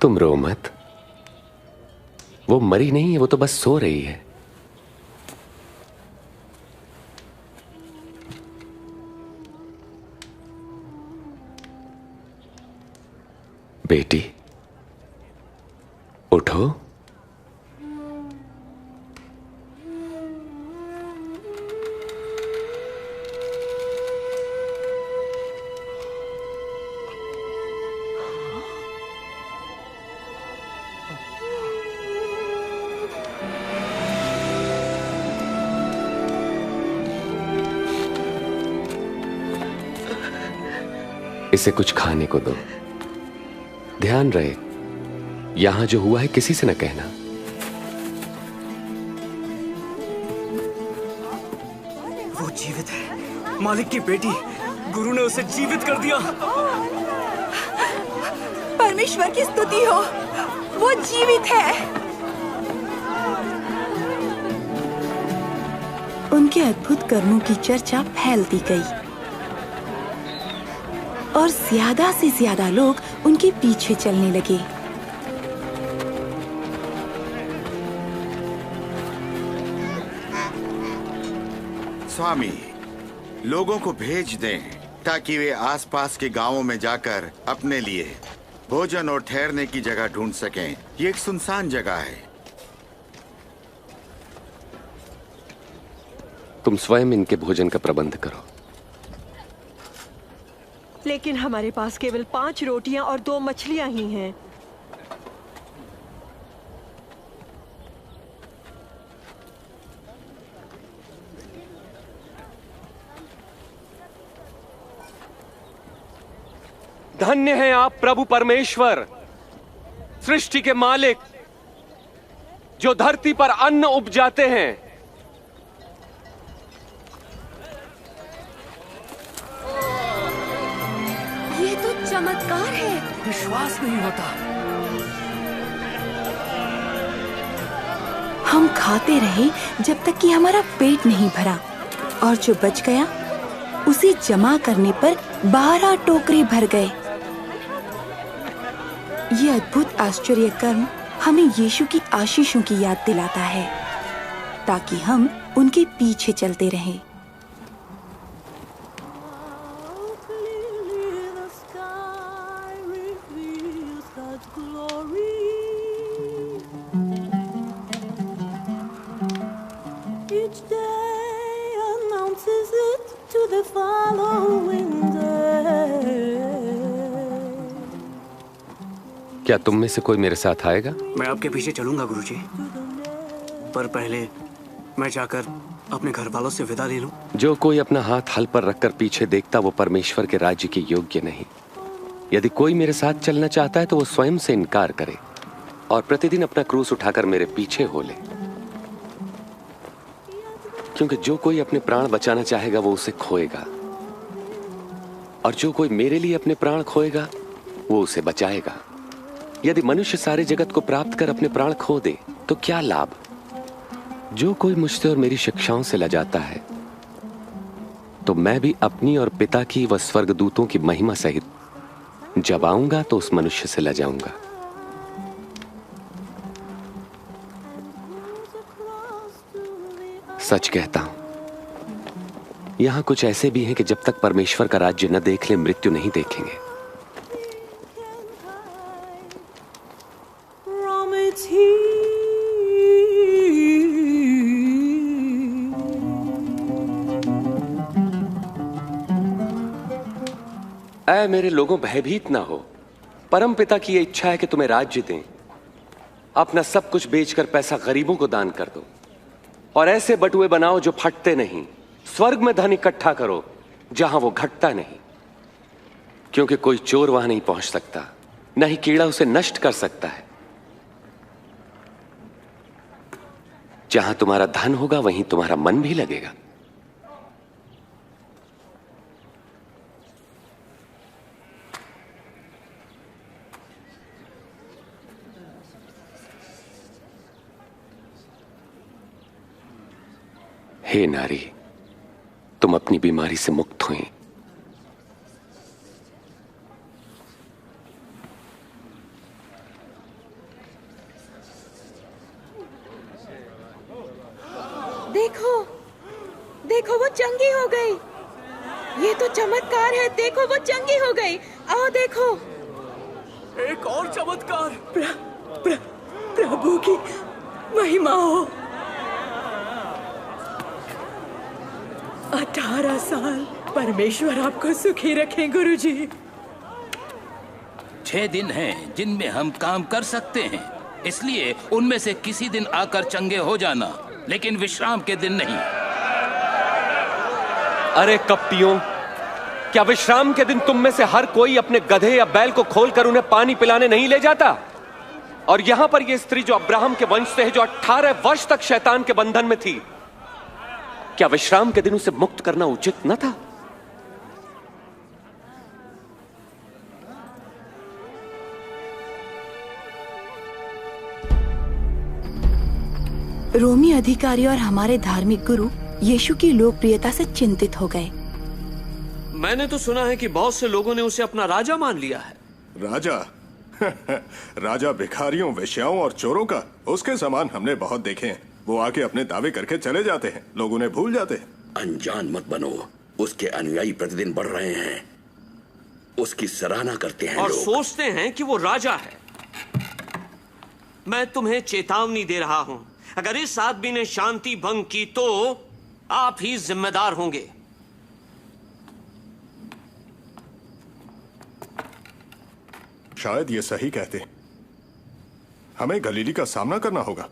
तुम रो मत। वो मरी नहीं है, वो तो बस सो रही है। बेटी उठो। इसे कुछ खाने को दो। ध्यान रहे, यहां जो हुआ है किसी से न कहना। वो जीवित है, मालिक की बेटी। गुरु ने उसे जीवित कर दिया। परमेश्वर की स्तुति हो, वो जीवित है। उनके अद्भुत कर्मों की चर्चा फैलती गई और ज्यादा से ज्यादा लोग उनके पीछे चलने लगे। स्वामी, लोगों को भेज दें ताकि वे आसपास के गांवों में जाकर अपने लिए भोजन और ठहरने की जगह ढूंढ सकें। ये एक सुनसान जगह है। तुम स्वयं इनके भोजन का प्रबंध करो। लेकिन हमारे पास केवल 5 रोटियां और 2 मछलियां ही हैं। धन्य हैं आप प्रभु परमेश्वर, सृष्टि के मालिक, जो धरती पर अन्न उपजाते हैं। ये तो चमत्कार है। विश्वास नहीं होता। हम खाते रहे जब तक कि हमारा पेट नहीं भरा, और जो बच गया उसे जमा करने पर 12 टोकरे भर गए। ये अद्भुत आश्चर्य कर्म हमें यीशु की आशीषों की याद दिलाता है, ताकि हम उनके पीछे चलते रहें। क्या तुम में से कोई मेरे साथ आएगा? मैं आपके पीछे चलूंगा गुरुजी, पर पहले मैं जाकर अपने घर वालों से विदा ले लूं। जो कोई अपना हाथ हल पर रखकर पीछे देखता, वो परमेश्वर के राज्य के योग्य नहीं। यदि कोई मेरे साथ चलना चाहता है तो वो स्वयं से इनकार करे और प्रतिदिन अपना क्रूस उठाकर मेरे पीछे हो ले। क्योंकि जो कोई अपने प्राण बचाना चाहेगा वो उसे खोएगा, और जो कोई मेरे लिए अपने प्राण खोएगा वो उसे बचाएगा। यदि मनुष्य सारे जगत को प्राप्त कर अपने प्राण खो दे तो क्या लाभ? जो कोई मुझसे और मेरी शिक्षाओं से लजाता है, तो मैं भी अपनी और पिता की व स्वर्गदूतों की महिमा सहित जब आऊंगा तो उस मनुष्य से लजाऊंगा। सच कहता हूं, यहां कुछ ऐसे भी हैं कि जब तक परमेश्वर का राज्य न देख ले मृत्यु नहीं देखेंगे। ऐ मेरे लोगों, भयभीत ना हो। परमपिता की यह इच्छा है कि तुम्हें राज्य दें। अपना सब कुछ बेचकर पैसा गरीबों को दान कर दो और ऐसे बटुए बनाओ जो फटते नहीं। स्वर्ग में धन इकट्ठा करो जहां वो घटता नहीं, क्योंकि कोई चोर वहां नहीं पहुंच सकता, न ही कीड़ा उसे नष्ट कर सकता है। जहां तुम्हारा धन होगा वहीं तुम्हारा मन भी लगेगा। हे नारी, तुम अपनी बीमारी से मुक्त हुई। देखो, देखो वो चंगी हो गई। ये तो चमत्कार है। देखो वो चंगी हो गई। आओ देखो। एक और चमत्कार। प्रभु की महिमा हो। 18 साल परमेश्वर आपको सुखी रखें गुरुजी। 6 दिन हैं जिनमें हम काम कर सकते हैं, इसलिए उनमें से किसी दिन आकर चंगे हो जाना, लेकिन विश्राम के दिन नहीं। अरे कपटियों, क्या विश्राम के दिन तुम में से हर कोई अपने गधे या बैल को खोलकर उन्हें पानी पिलाने नहीं ले जाता? और यहां पर यह स्त्री जो अब्राहम के वंश से है, जो 18 वर्ष तक शैतान के बंधन में थी, क्या विश्राम के दिन उसे मुक्त करना उचित न था? रोमी अधिकारी और हमारे धार्मिक गुरु यीशु की लोकप्रियता से चिंतित हो गए। मैंने तो सुना है कि बहुत से लोगों ने उसे अपना राजा मान लिया है। राजा? राजा भिखारियों, वेश्याओं और चोरों का? उसके समान हमने बहुत देखे हैं। वो आके अपने दावे करके चले जाते हैं, लोग उन्हें भूल जाते हैं। अनजान मत बनो, उसके अनुयायी प्रतिदिन बढ़ रहे हैं, उसकी सराहना करते हैं और लोग। सोचते हैं कि वो राजा है। मैं तुम्हें चेतावनी दे रहा हूं, अगर इस आदमी ने शांति भंग की तो आप ही जिम्मेदार होंगे। शायद ये सही कहते हैं। हमें गलीली का सामना करना होगा।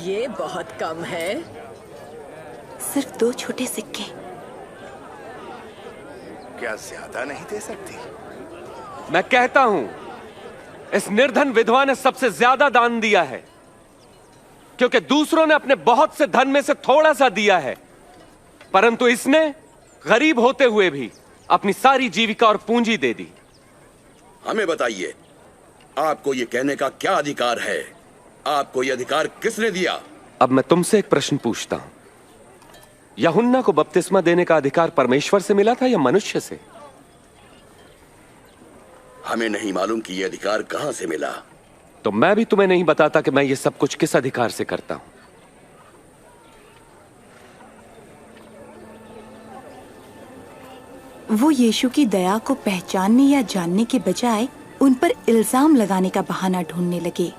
ये बहुत कम है। सिर्फ 2 छोटे सिक्के। क्या ज्यादा नहीं दे सकती? मैं कहता हूं, इस निर्धन विधवा ने सबसे ज्यादा दान दिया है, क्योंकि दूसरों ने अपने बहुत से धन में से थोड़ा सा दिया है, परंतु इसने गरीब होते हुए भी अपनी सारी जीविका और पूंजी दे दी। हमें बताइए, आपको ये कहने का क्या अधिकार है? आपको ये अधिकार किसने दिया? अब मैं तुमसे एक प्रश्न पूछता हूं, यूहन्ना को बपतिस्मा देने का अधिकार परमेश्वर से मिला था या मनुष्य से? हमें नहीं मालूम कि यह अधिकार कहां से मिला। तो मैं भी तुम्हें नहीं बताता कि मैं ये सब कुछ किस अधिकार से करता हूं। वो यीशु की दया को पहचानने या जानने के बजाय उन पर इल्जाम लगाने का बहाना ढूंढने लगे।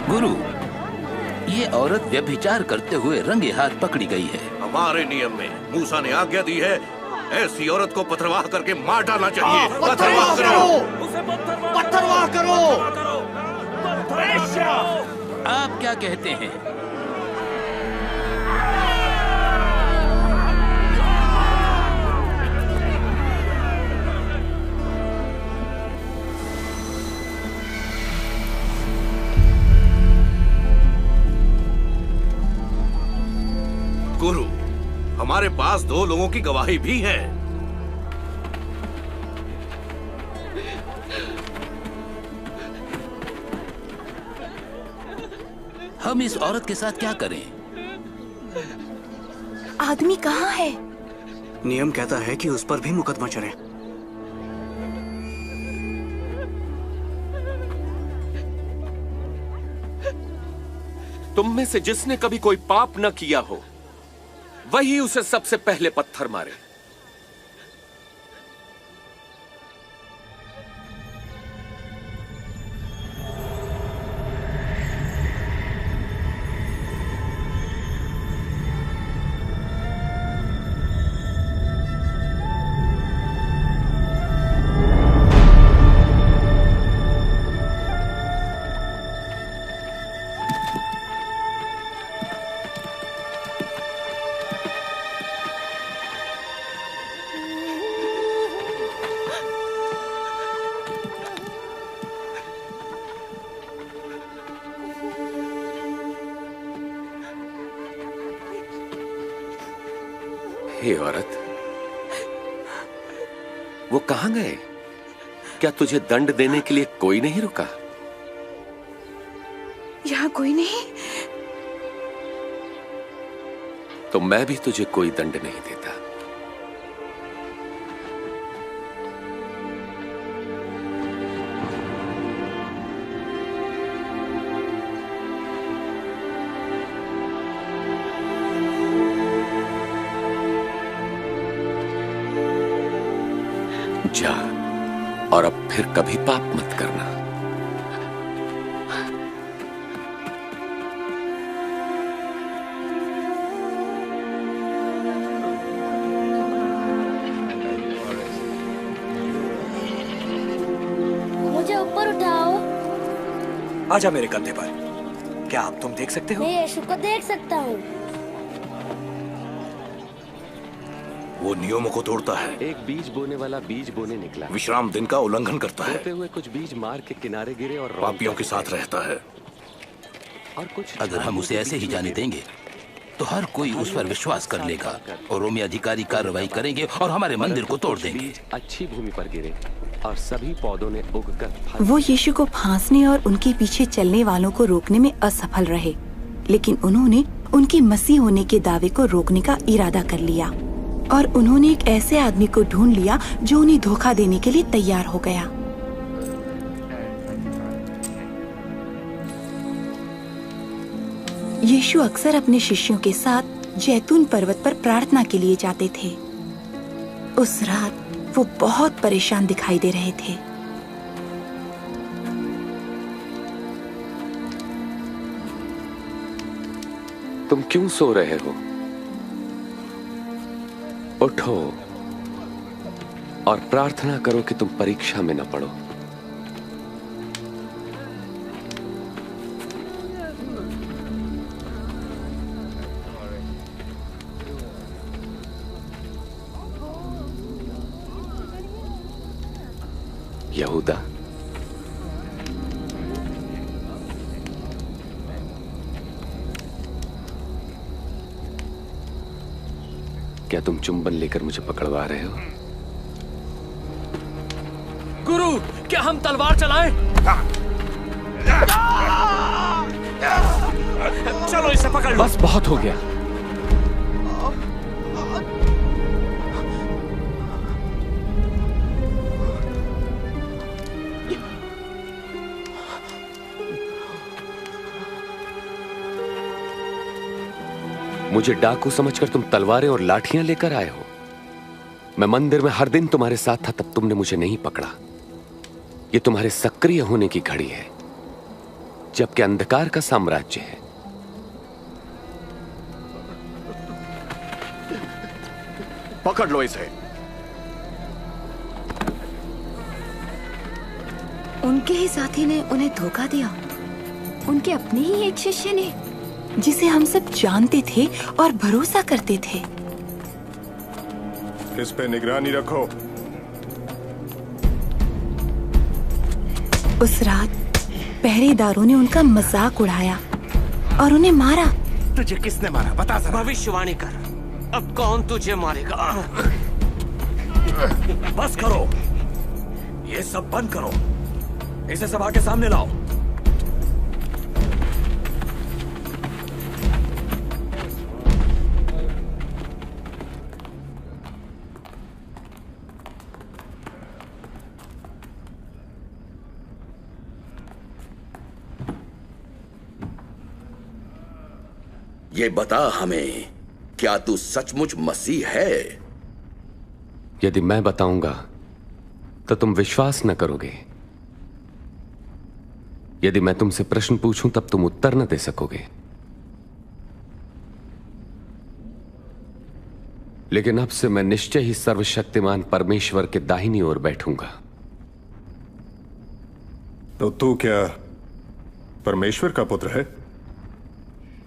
गुरु, ये औरत व्यभिचार करते हुए रंगे हाथ पकड़ी गई है। हमारे नियम में मूसा ने आज्ञा दी है, ऐसी औरत को पथरवाह करके मार डालना चाहिए। पथरवाह करो, पथरवाह करो। आप क्या कहते हैं? गुरु, हमारे पास 2 लोगों की गवाही भी है। हम इस औरत के साथ क्या करें? आदमी कहाँ है? नियम कहता है कि उस पर भी मुकदमा चले। तुम में से जिसने कभी कोई पाप न किया हो वही उसे सबसे पहले पत्थर मारे। हे औरत, वो कहां गए? क्या तुझे दंड देने के लिए कोई नहीं रुका? यहाँ कोई नहीं। तो मैं भी तुझे कोई दंड नहीं देता। जा और अब फिर कभी पाप मत करना। मुझे ऊपर उठाओ। आजा मेरे कंधे पर। क्या आप तुम देख सकते हो? मैं यीशु को देख सकता हूँ। वो नियमों को तोड़ता है। एक बीज बोने वाला बीज बोने निकला। विश्राम दिन का उल्लंघन करता है। बोते हुए कुछ बीज मार के किनारे गिरे और पापियों के साथ रहता है। और कुछ अगर हम उसे ऐसे ही जाने देंगे तो हर कोई उस पर विश्वास कर लेगा और रोमी अधिकारी कार्रवाई करेंगे और हमारे मंदिर को तोड़ देंगे। अच्छी भूमि पर गिरे और सभी पौधों ने उगकर वो यीशु को फांसने और उनके पीछे चलने वालों को रोकने में असफल रहे, लेकिन उन्होंने उनके मसीह होने के दावे को रोकने का इरादा कर लिया और उन्होंने एक ऐसे आदमी को ढूंढ लिया जो उन्हें धोखा देने के लिए तैयार हो गया। यीशु अक्सर अपने शिष्यों के साथ जैतून पर्वत पर प्रार्थना के लिए जाते थे। उस रात वो बहुत परेशान दिखाई दे रहे थे। तुम क्यों सो रहे हो? उठो और प्रार्थना करो कि तुम परीक्षा में न पड़ो। यहूदा, क्या तुम चुंबन लेकर मुझे पकड़वा रहे हो? गुरु, क्या हम तलवार चलाएं? चलो इसे पकड़ लो। बस बहुत हो गया। मुझे डाकू समझकर तुम तलवारें और लाठियां लेकर आए हो। मैं मंदिर में हर दिन तुम्हारे साथ था, तब तुमने मुझे नहीं पकड़ा। ये तुम्हारे सक्रिय होने की घड़ी है, जबकि अंधकार का साम्राज्य है। पकड़ लो इसे। उनके ही साथी ने उन्हें धोखा दिया। उनके अपने ही एक शिष्य ने, जिसे हम सब जानते थे और भरोसा करते थे। इस पे निगरानी रखो। उस रात पहरेदारों ने उनका मजाक उड़ाया और उन्हें मारा। तुझे किसने मारा? बता जरा। भविष्यवाणी कर, अब कौन तुझे मारेगा? बस करो, ये सब बंद करो। इसे सभा के सामने लाओ। ये बता हमें, क्या तू सचमुच मसीह है? यदि मैं बताऊंगा तो तुम विश्वास न करोगे। यदि मैं तुमसे प्रश्न पूछूं तब तुम उत्तर न दे सकोगे। लेकिन अब से मैं निश्चय ही सर्वशक्तिमान परमेश्वर के दाहिनी ओर बैठूंगा। तो तू क्या परमेश्वर का पुत्र है?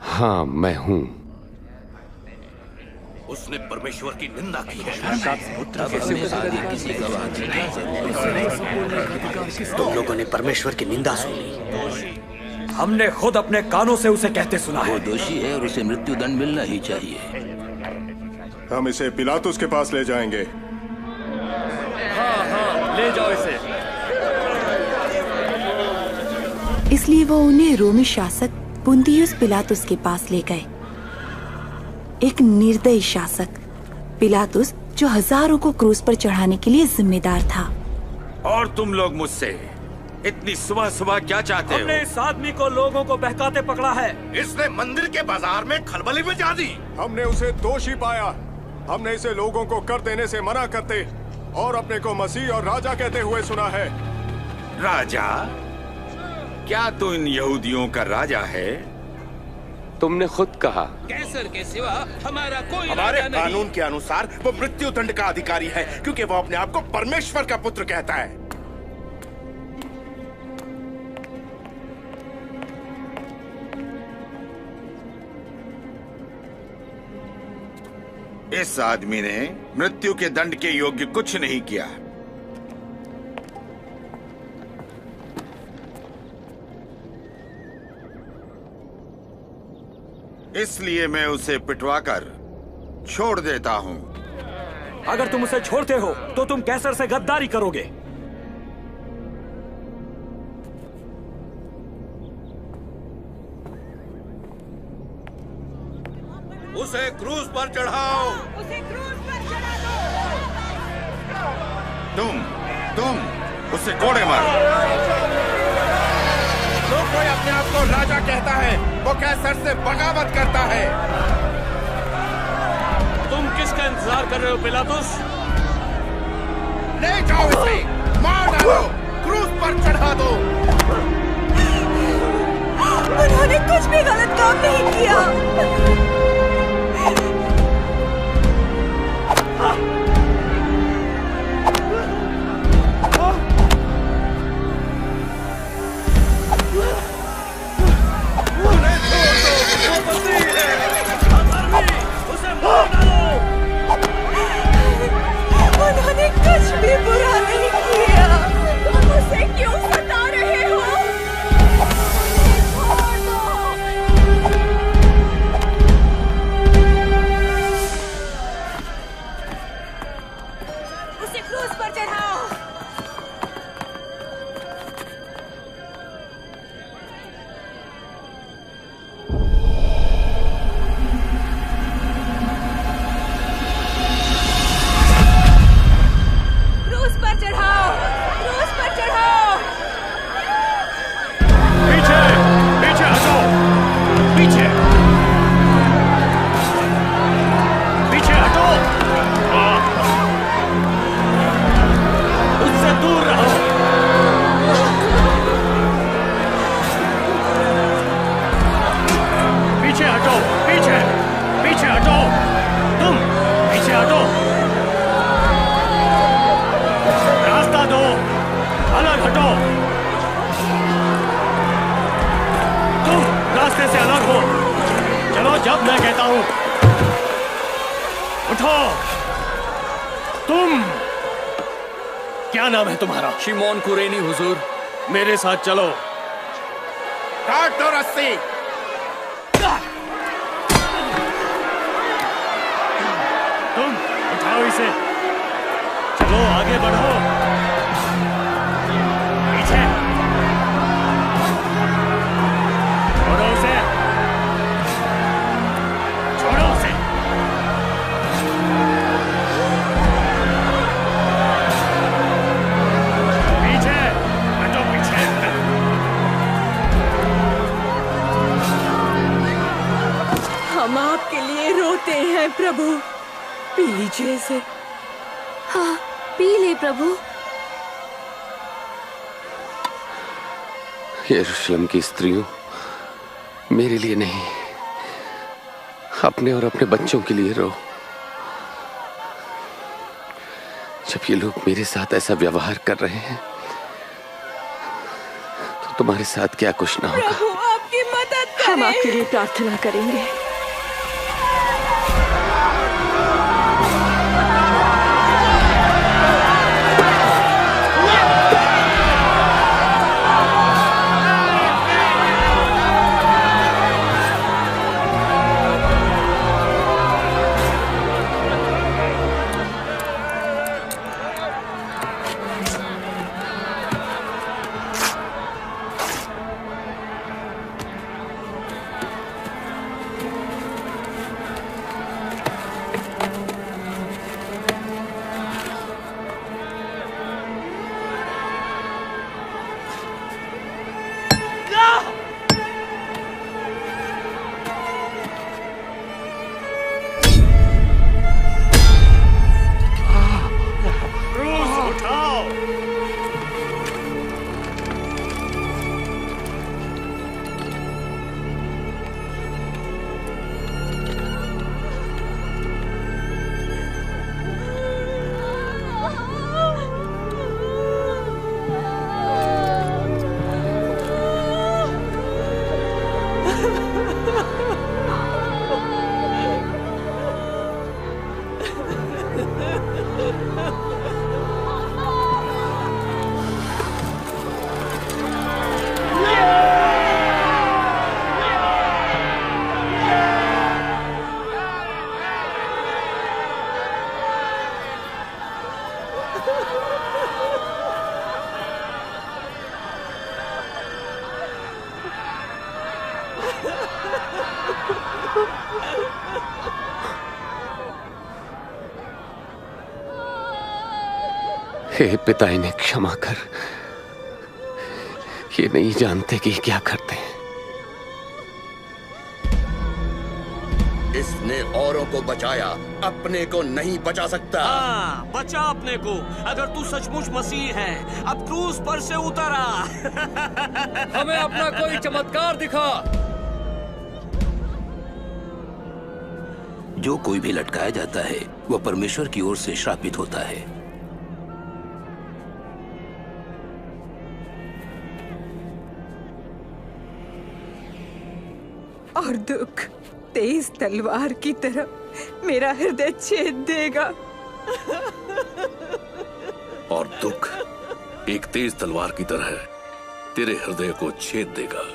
हां, मैं हूं। उसने परमेश्वर की निंदा की है। तुम लोगों ने परमेश्वर की निंदा सुनी। हमने खुद अपने कानों से उसे कहते सुना है। वो दोषी है और उसे मृत्यु दंड मिलना ही चाहिए। हम इसे पिलातुस के पास ले जाएंगे। हाँ, ले जाओ इसे। इसलिए वो उन्हें रोमी शासक पुन्तियुस पिलातुस के पास ले गए। एक निर्दयी शासक पिलातुस जो हजारों को क्रूस पर चढ़ाने के लिए जिम्मेदार था। और तुम लोग मुझसे इतनी सुबह सुबह क्या चाहते हो? हमने इस आदमी को लोगों को बहकाते पकड़ा है। इसने मंदिर के बाजार में खलबली मचा दी। हमने उसे दोषी पाया। हमने इसे लोगों को कर देने से मना करते और अपने को मसीह और राजा कहते हुए सुना है। राजा? क्या तू इन यहूदियों का राजा है? तुमने खुद कहा। कैसर के सिवा हमारा कोई हमारे राजा नहीं। कानून के अनुसार वो मृत्यु दंड का अधिकारी है, क्योंकि वो अपने आप को परमेश्वर का पुत्र कहता है। इस आदमी ने मृत्यु के दंड के योग्य कुछ नहीं किया। इसलिए मैं उसे पिटवाकर छोड़ देता हूं। अगर तुम उसे छोड़ते हो तो तुम कैसर से गद्दारी करोगे। उसे क्रूस पर चढ़ाओ। उसे क्रूस पर चढ़ा दो। तुम उसे कोड़े मारो। जो कोई अपने आप को राजा कहता है वो कैसर से बगावत करता है। तुम किसका इंतजार कर रहे हो पिलातुस? ले जाओ इसे, मार डालो, क्रूस पर चढ़ा दो। उन्होंने कुछ भी गलत काम नहीं किया। उन्होंने कुछ भी बुरा नहीं किया। तुम उसे क्यों सता रहे हो? उसे क्रूस पर चढ़ाओ। क्रूस पर चढ़ाओ। क्रूस पर चढ़ाओ। पीछे पीछे हटो। पीछे पीछे हटो। उससे दूर रहो। पीछे हटो। पीछे पीछे हटो। तुम पीछे हटो। रास्ता दो। अलग हटो। तुम रास्ते से अलग हो। चलो जब मैं कहता हूं। उठो। तुम क्या नाम है तुम्हारा? शिमोन कुरेनी हुजूर। मेरे साथ चलो। काट दो रस्सी। तुम उठाओ इसे। चलो आगे बढ़ो। पीछे छोड़ो उसे। छोड़ो उसे। पीछे हटो। पीछे हम रोते हैं प्रभु, पी लीजिए इसे। हाँ, पी ले प्रभु। यरूशलेम की स्त्रियों, मेरे लिए नहीं, अपने और अपने बच्चों के लिए रो। जब ये लोग मेरे साथ ऐसा व्यवहार कर रहे हैं तो तुम्हारे साथ क्या कुछ ना होगा। प्रभु आपकी मदद करें। हम आपके लिए प्रार्थना करेंगे। हे पिता, इन्हें क्षमा कर, ये नहीं जानते कि क्या करते हैं। इसने औरों को बचाया, अपने को नहीं बचा सकता। हाँ, बचा अपने को। अगर तू सचमुच मसीह है, अब क्रूस पर से उतर आ। हमें अपना कोई चमत्कार दिखा। जो कोई भी लटकाया जाता है वो परमेश्वर की ओर से श्रापित होता है। और दुख तेज तलवार की तरह मेरा हृदय छेद देगा। और दुख एक तेज तलवार की तरह तेरे हृदय को छेद देगा।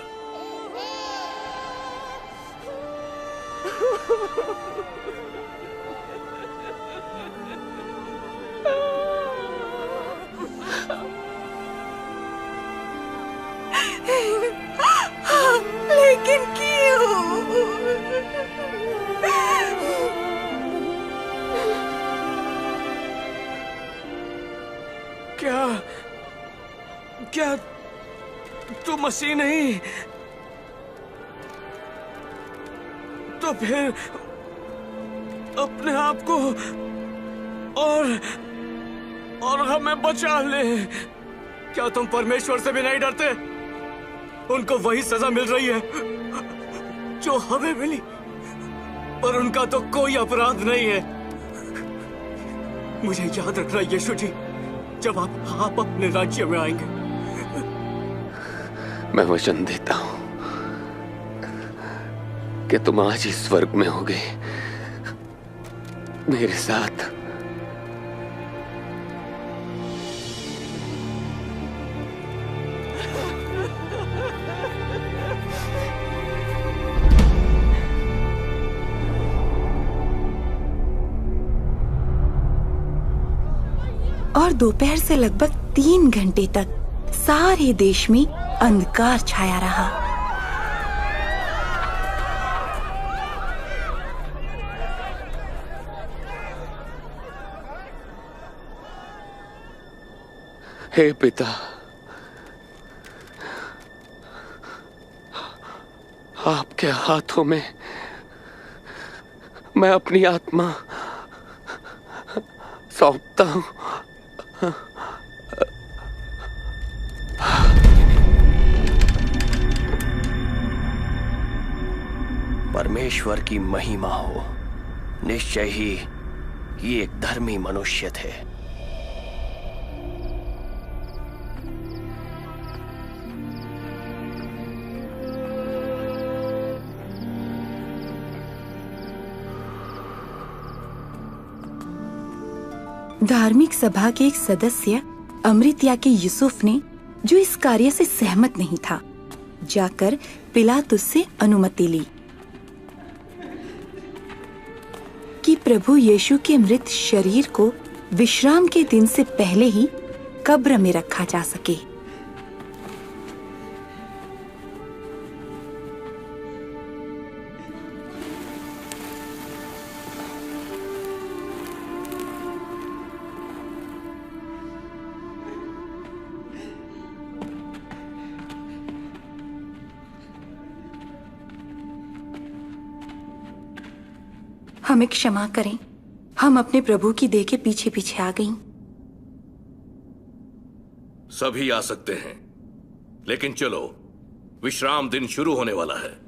लेकिन क्यों? क्या तू मसीह नहीं? तो फिर अपने आप को और हमें बचा ले। क्या तुम परमेश्वर से भी नहीं डरते? उनको वही सजा मिल रही है जो हमें मिली, पर उनका तो कोई अपराध नहीं है। मुझे याद रखना यीशु जी, जब आप अपने राज्य में आएंगे। मैं वचन देता हूं कि तुम आज ही स्वर्ग में होगे मेरे साथ। और दोपहर से लगभग 3 घंटे तक सारे देश में अंधकार छाया रहा। हे पिता, आपके हाथों में मैं अपनी आत्मा सौंपता हूं। परमेश्वर की महिमा हो। निश्चय ही ये एक धर्मी मनुष्य थे। धार्मिक सभा के एक सदस्य अमृतिया के यूसुफ ने, जो इस कार्य से सहमत नहीं था, जाकर पिलातुस से अनुमति ली कि प्रभु यीशु के मृत शरीर को विश्राम के दिन से पहले ही कब्र में रखा जा सके। हमें क्षमा करें, हम अपने प्रभु की देह के पीछे पीछे आ गईं। सभी आ सकते हैं, लेकिन चलो, विश्राम दिन शुरू होने वाला है।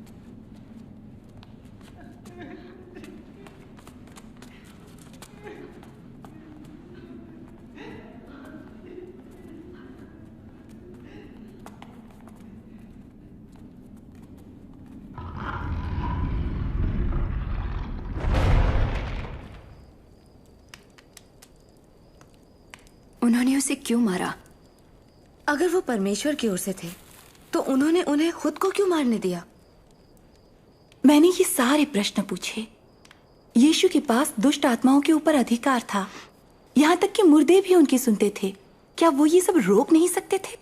उन्होंने उसे क्यों मारा? अगर वो परमेश्वर की ओर से थे, तो उन्होंने उन्हें खुद को क्यों मारने दिया? मैंने ये सारे प्रश्न पूछे। यीशु के पास दुष्ट आत्माओं के ऊपर अधिकार था, यहाँ तक कि मुर्दे भी उनकी सुनते थे। क्या वो ये सब रोक नहीं सकते थे?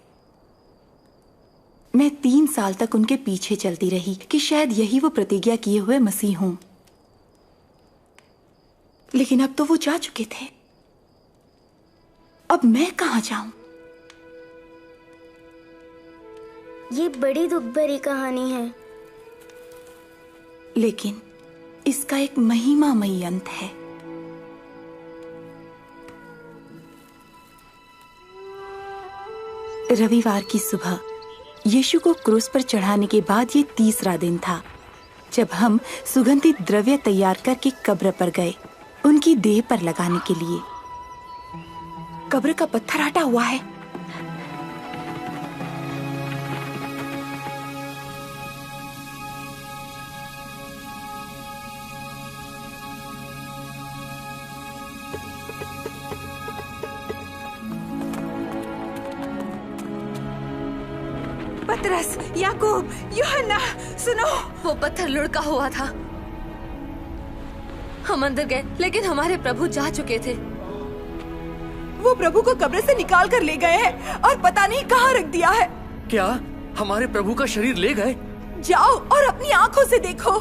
मैं 3 साल तक उनके पीछे चलती रही कि शायद यही वो प्रतिज्ञा किए हुए मसीह हों, लेकिन अब तो वो जा चुके थे। अब मैं कहां जाऊं? ये बड़ी दुख भरी कहानी है, लेकिन इसका एक महिमामयी अंत है। रविवार की सुबह यीशु को क्रूस पर चढ़ाने के बाद ये 3रा दिन था जब हम सुगंधित द्रव्य तैयार करके कब्र पर गए उनकी देह पर लगाने के लिए। कब्र का पत्थर हटा हुआ है। पतरस, याकूब, यूहन्ना, सुनो। वो पत्थर लुढ़का हुआ था। हम अंदर गए, लेकिन हमारे प्रभु जा चुके थे। वो प्रभु को कब्र से निकाल कर ले गए हैं और पता नहीं कहाँ रख दिया है। क्या हमारे प्रभु का शरीर ले गए? जाओ और अपनी आंखों से देखो।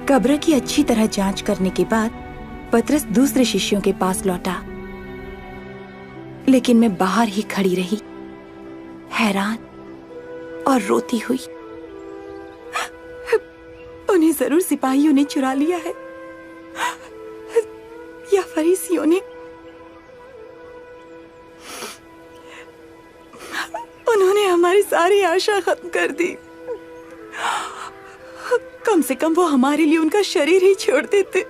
कब्र की अच्छी तरह जांच करने के बाद पतरस दूसरे शिष्यों के पास लौटा, लेकिन मैं बाहर ही खड़ी रही, हैरान और रोती हुई। उन्हें जरूर सिपाहियों ने चुरा लिया है या फरीसियों ने। उन्होंने हमारी सारी आशा खत्म कर दी। कम से कम वो हमारे लिए उनका शरीर ही छोड़ देते।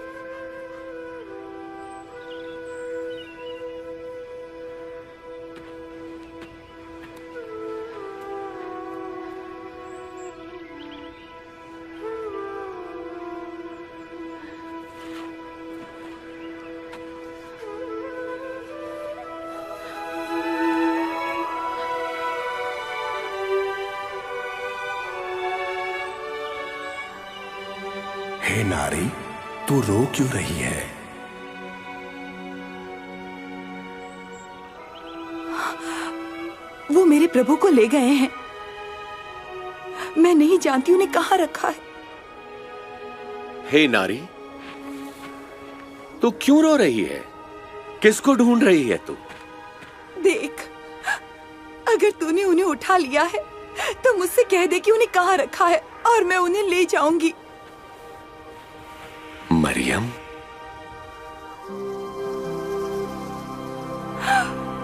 हे नारी, तू रो क्यों रही है? वो मेरे प्रभु को ले गए हैं। मैं नहीं जानती उन्हें कहाँ रखा है। हे नारी, तू क्यों रो रही है? किसको ढूंढ रही है तू? देख, अगर तूने उन्हें उठा लिया है तो मुझसे कह दे कि उन्हें कहाँ रखा है और मैं उन्हें ले जाऊंगी। मरियम।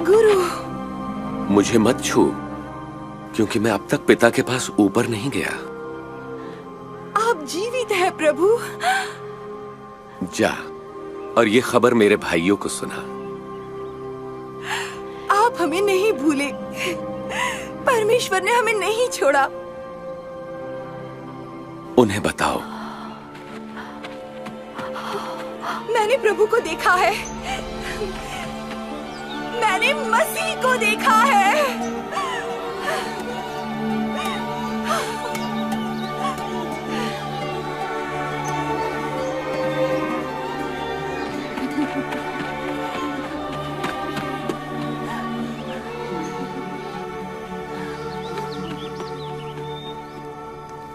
गुरु, मुझे मत छू, क्योंकि मैं अब तक पिता के पास ऊपर नहीं गया। आप जीवित हैं प्रभु। जा और ये खबर मेरे भाइयों को सुना। आप हमें नहीं भूले। परमेश्वर ने हमें नहीं छोड़ा। उन्हें बताओ, मैंने प्रभु को देखा है। मैंने मसीह को देखा है।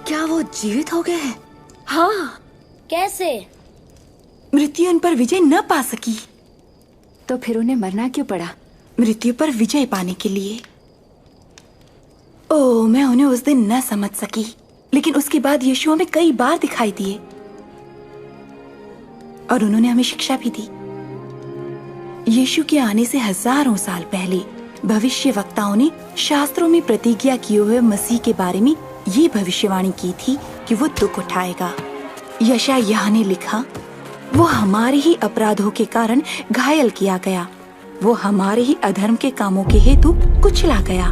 क्या वो जीवित हो गए हैं? हाँ। कैसे? मृत्यु उन पर विजय न पा सकी, तो फिर उन्हें मरना क्यों पड़ा? मृत्यु पर विजय पाने के लिए। ओह, मैं उन्हें उस दिन न समझ सकी, लेकिन उसके बाद यीशु हमें कई बार दिखाई दिए और उन्होंने हमें शिक्षा भी दी। यीशु के आने से हजारों साल पहले भविष्यवक्ताओं ने शास्त्रों में प्रतिज्ञा किए हुए मसीह के बारे में ये भविष्यवाणी की थी कि वो दुख उठाएगा। यशायाह ने लिखा, वो हमारे ही अपराधों के कारण घायल किया गया, वो हमारे ही अधर्म के कामों के हेतु कुचला गया,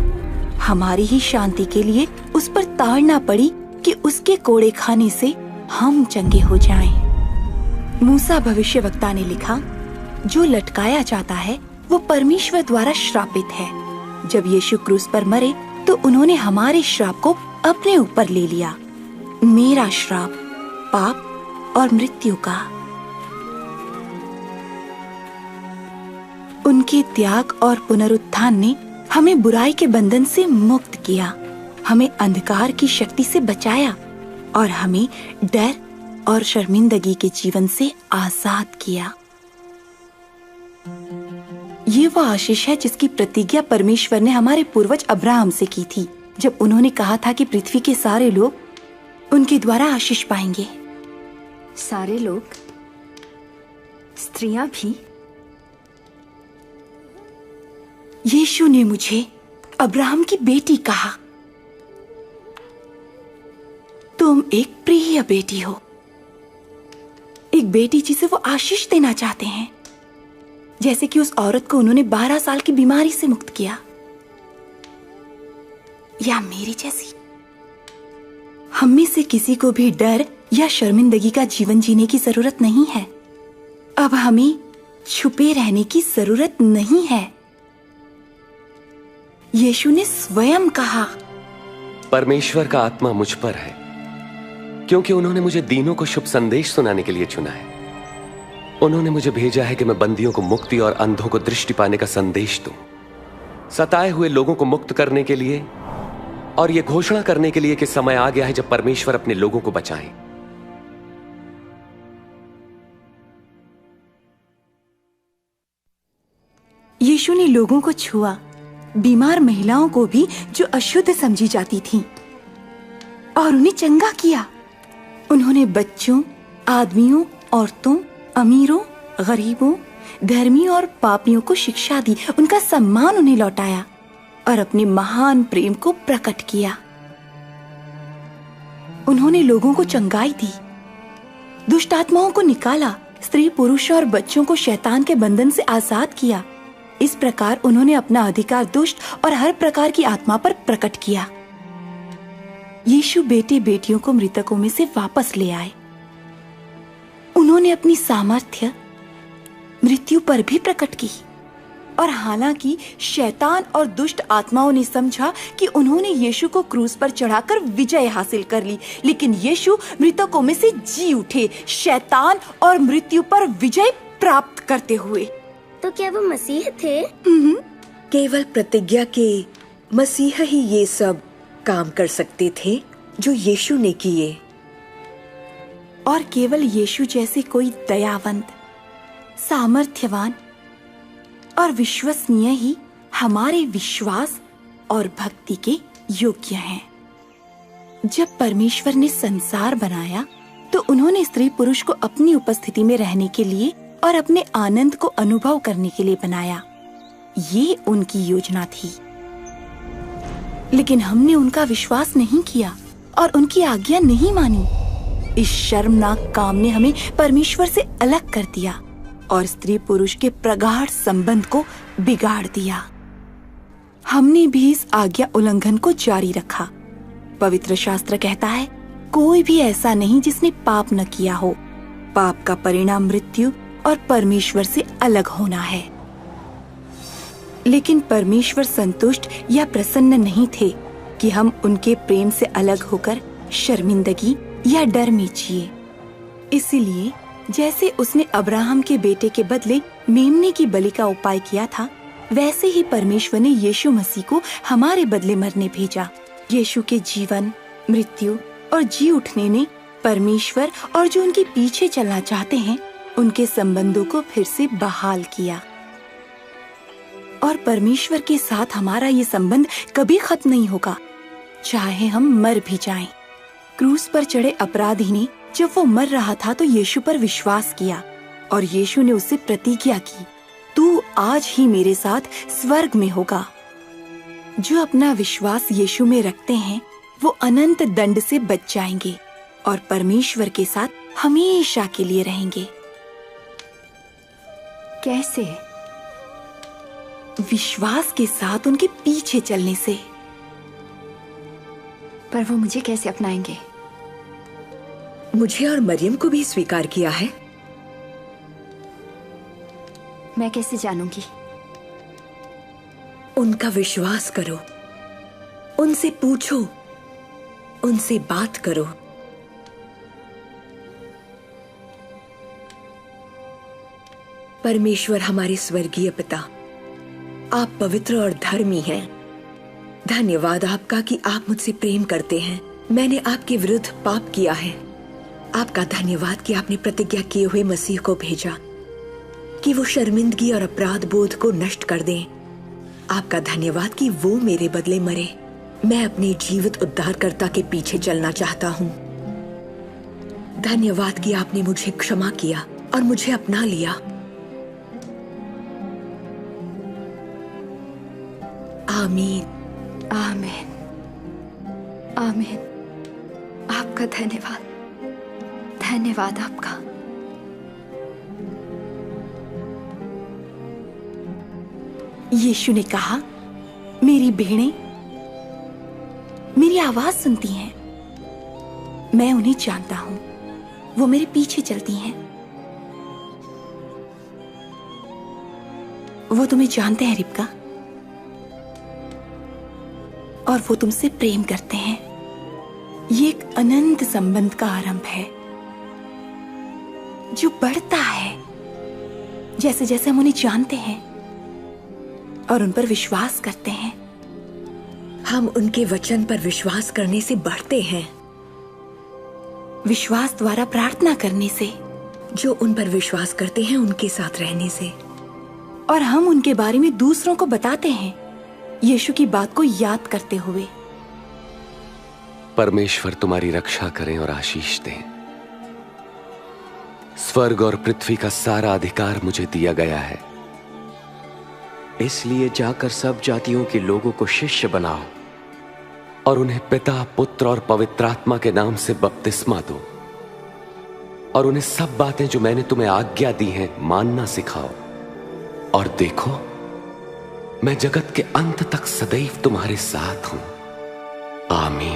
हमारी ही शांति के लिए उस पर ताड़ना पड़ी कि उसके कोड़े खाने से हम चंगे हो जाएं। मूसा भविष्यवक्ता ने लिखा, जो लटकाया जाता है वो परमेश्वर द्वारा श्रापित है। जब यीशु क्रूस पर मरे तो उन्होंने हमारे श्राप को अपने ऊपर ले लिया, मेरा श्राप, पाप और मृत्यु का। उनके त्याग और पुनरुत्थान ने हमें बुराई के बंधन से मुक्त किया, हमें अंधकार की शक्ति से बचाया और हमें डर और शर्मिंदगी के जीवन से आजाद किया। ये वो आशीष है जिसकी प्रतिज्ञा परमेश्वर ने हमारे पूर्वज अब्राहम से की थी, जब उन्होंने कहा था कि पृथ्वी के सारे लोग उनके द्वारा आशीष पाएंगे। सारे लोग? स्त्रियां भी? यीशु ने मुझे अब्राहम की बेटी कहा। तुम एक प्रिय बेटी हो, एक बेटी जिसे वो आशीष देना चाहते हैं, जैसे कि उस औरत को उन्होंने 12 साल की बीमारी से मुक्त किया, या मेरी जैसी। हम में से किसी को भी डर या शर्मिंदगी का जीवन जीने की जरूरत नहीं है। अब हमें छुपे रहने की जरूरत नहीं है। यीशु ने स्वयं कहा, परमेश्वर का आत्मा मुझ पर है, क्योंकि उन्होंने मुझे दीनों को शुभ संदेश सुनाने के लिए चुना है। उन्होंने मुझे भेजा है कि मैं बंदियों को मुक्ति और अंधों को दृष्टि पाने का संदेश दूं, सताए हुए लोगों को मुक्त करने के लिए और यह घोषणा करने के लिए कि समय आ गया है जब परमेश्वर अपने लोगों को बचाएं। यीशु ने लोगों को छुआ, बीमार महिलाओं को भी जो अशुद्ध समझी जाती थीं, और उन्हें चंगा किया। उन्होंने बच्चों, आदमियों, औरतों, अमीरों, गरीबों, धर्मी और पापियों को शिक्षा दी, उनका सम्मान उन्हें लौटाया और अपने महान प्रेम को प्रकट किया। उन्होंने लोगों को चंगाई दी, दुष्ट आत्माओं को निकाला, स्त्री, पुरुष और बच्चों को शैतान के बंधन से आजाद किया। इस प्रकार उन्होंने अपना अधिकार दुष्ट और हर प्रकार की आत्मा पर प्रकट किया। यीशु बेटे बेटियों को मृतकों में से वापस ले आए। उन्होंने अपनी सामर्थ्य मृत्यु पर भी प्रकट की, और हालांकि शैतान और दुष्ट आत्माओं ने समझा कि उन्होंने यीशु को क्रूस पर चढ़ाकर विजय हासिल कर ली, लेकिन यीशु मृतकों में से जी उठे, शैतान और मृत्यु पर विजय प्राप्त करते हुए। तो क्या वो मसीह थे? केवल प्रतिज्ञा के मसीह ही ये सब काम कर सकते थे जो यीशु ने किए। और केवल यीशु जैसे कोई दयावंत, सामर्थ्यवान और विश्वसनीय ही हमारे विश्वास और भक्ति के योग्य हैं। जब परमेश्वर ने संसार बनाया तो उन्होंने स्त्री पुरुष को अपनी उपस्थिति में रहने के लिए और अपने आनंद को अनुभव करने के लिए बनाया। ये उनकी योजना थी। लेकिन हमने उनका विश्वास नहीं किया और उनकी आज्ञा नहीं मानी। इस शर्मनाक काम ने हमें परमेश्वर से अलग कर दिया और स्त्री पुरुष के प्रगाढ़ संबंध को बिगाड़ दिया। हमने भी इस आज्ञा उल्लंघन को जारी रखा। पवित्र शास्त्र कहता है, कोई भी ऐसा नहीं जिसने पाप न किया हो। पाप का परिणाम मृत्यु और परमेश्वर से अलग होना है। लेकिन परमेश्वर संतुष्ट या प्रसन्न नहीं थे कि हम उनके प्रेम से अलग होकर शर्मिंदगी या डर में जिए। इसीलिए जैसे उसने अब्राहम के बेटे के बदले मेमने की बलि का उपाय किया था, वैसे ही परमेश्वर ने यीशु मसीह को हमारे बदले मरने भेजा। यीशु के जीवन, मृत्यु और जी उठने ने परमेश्वर और जो उनके पीछे चलना चाहते हैं उनके संबंधों को फिर से बहाल किया। और परमेश्वर के साथ हमारा ये संबंध कभी खत्म नहीं होगा, चाहे हम मर भी जाएं। क्रूस पर चढ़े अपराधी ने जब वो मर रहा था तो यीशु पर विश्वास किया और यीशु ने उससे प्रतिज्ञा की, तू आज ही मेरे साथ स्वर्ग में होगा। जो अपना विश्वास यीशु में रखते हैं वो अनंत दंड से बच जाएंगे और परमेश्वर के साथ हमेशा के लिए रहेंगे। कैसे? विश्वास के साथ उनके पीछे चलने से। पर वो मुझे कैसे अपनाएंगे? मुझे और मरियम को भी स्वीकार किया है। मैं कैसे जानूंगी? उनका विश्वास करो, उनसे पूछो, उनसे बात करो। परमेश्वर हमारे स्वर्गीय पिता, आप पवित्र और धर्मी हैं। धन्यवाद आपका कि आप मुझसे प्रेम करते हैं। मैंने आपके विरुद्ध पाप किया है। आपका धन्यवाद कि आपने प्रतिज्ञा किए हुए मसीह को भेजा कि वो शर्मिंदगी और अपराध बोध को नष्ट कर दें। आपका धन्यवाद कि वो मेरे बदले मरे। मैं अपने जीवित उद्धारकर्ता के पीछे चलना चाहता हूँ। धन्यवाद कि आपने मुझे क्षमा किया और मुझे अपना लिया। आमीन, आमीन, आमीन। आपका धन्यवाद, धन्यवाद आपका। यीशु ने कहा, मेरी भेड़ें मेरी आवाज सुनती हैं, मैं उन्हें जानता हूं, वो मेरे पीछे चलती हैं। वो तुम्हें जानते हैं रिबका, और वो तुमसे प्रेम करते हैं। ये एक अनंत संबंध का आरंभ है जो बढ़ता है जैसे जैसे हम उन्हें जानते हैं और उन पर विश्वास करते हैं। हम उनके वचन पर विश्वास करने से बढ़ते हैं। विश्वास द्वारा प्रार्थना करने से, जो उन पर विश्वास करते हैं उनके साथ रहने से, और हम उनके बारे में दूसरों को बताते हैं, यीशु की बात को याद करते हुए। परमेश्वर तुम्हारी रक्षा करें और आशीष दें। स्वर्ग और पृथ्वी का सारा अधिकार मुझे दिया गया है, इसलिए जाकर सब जातियों के लोगों को शिष्य बनाओ और उन्हें पिता, पुत्र और पवित्र आत्मा के नाम से बपतिस्मा दो और उन्हें सब बातें जो मैंने तुम्हें आज्ञा दी हैं मानना सिखाओ। और देखो, मैं जगत के अंत तक सदैव तुम्हारे साथ हूं। आमीन।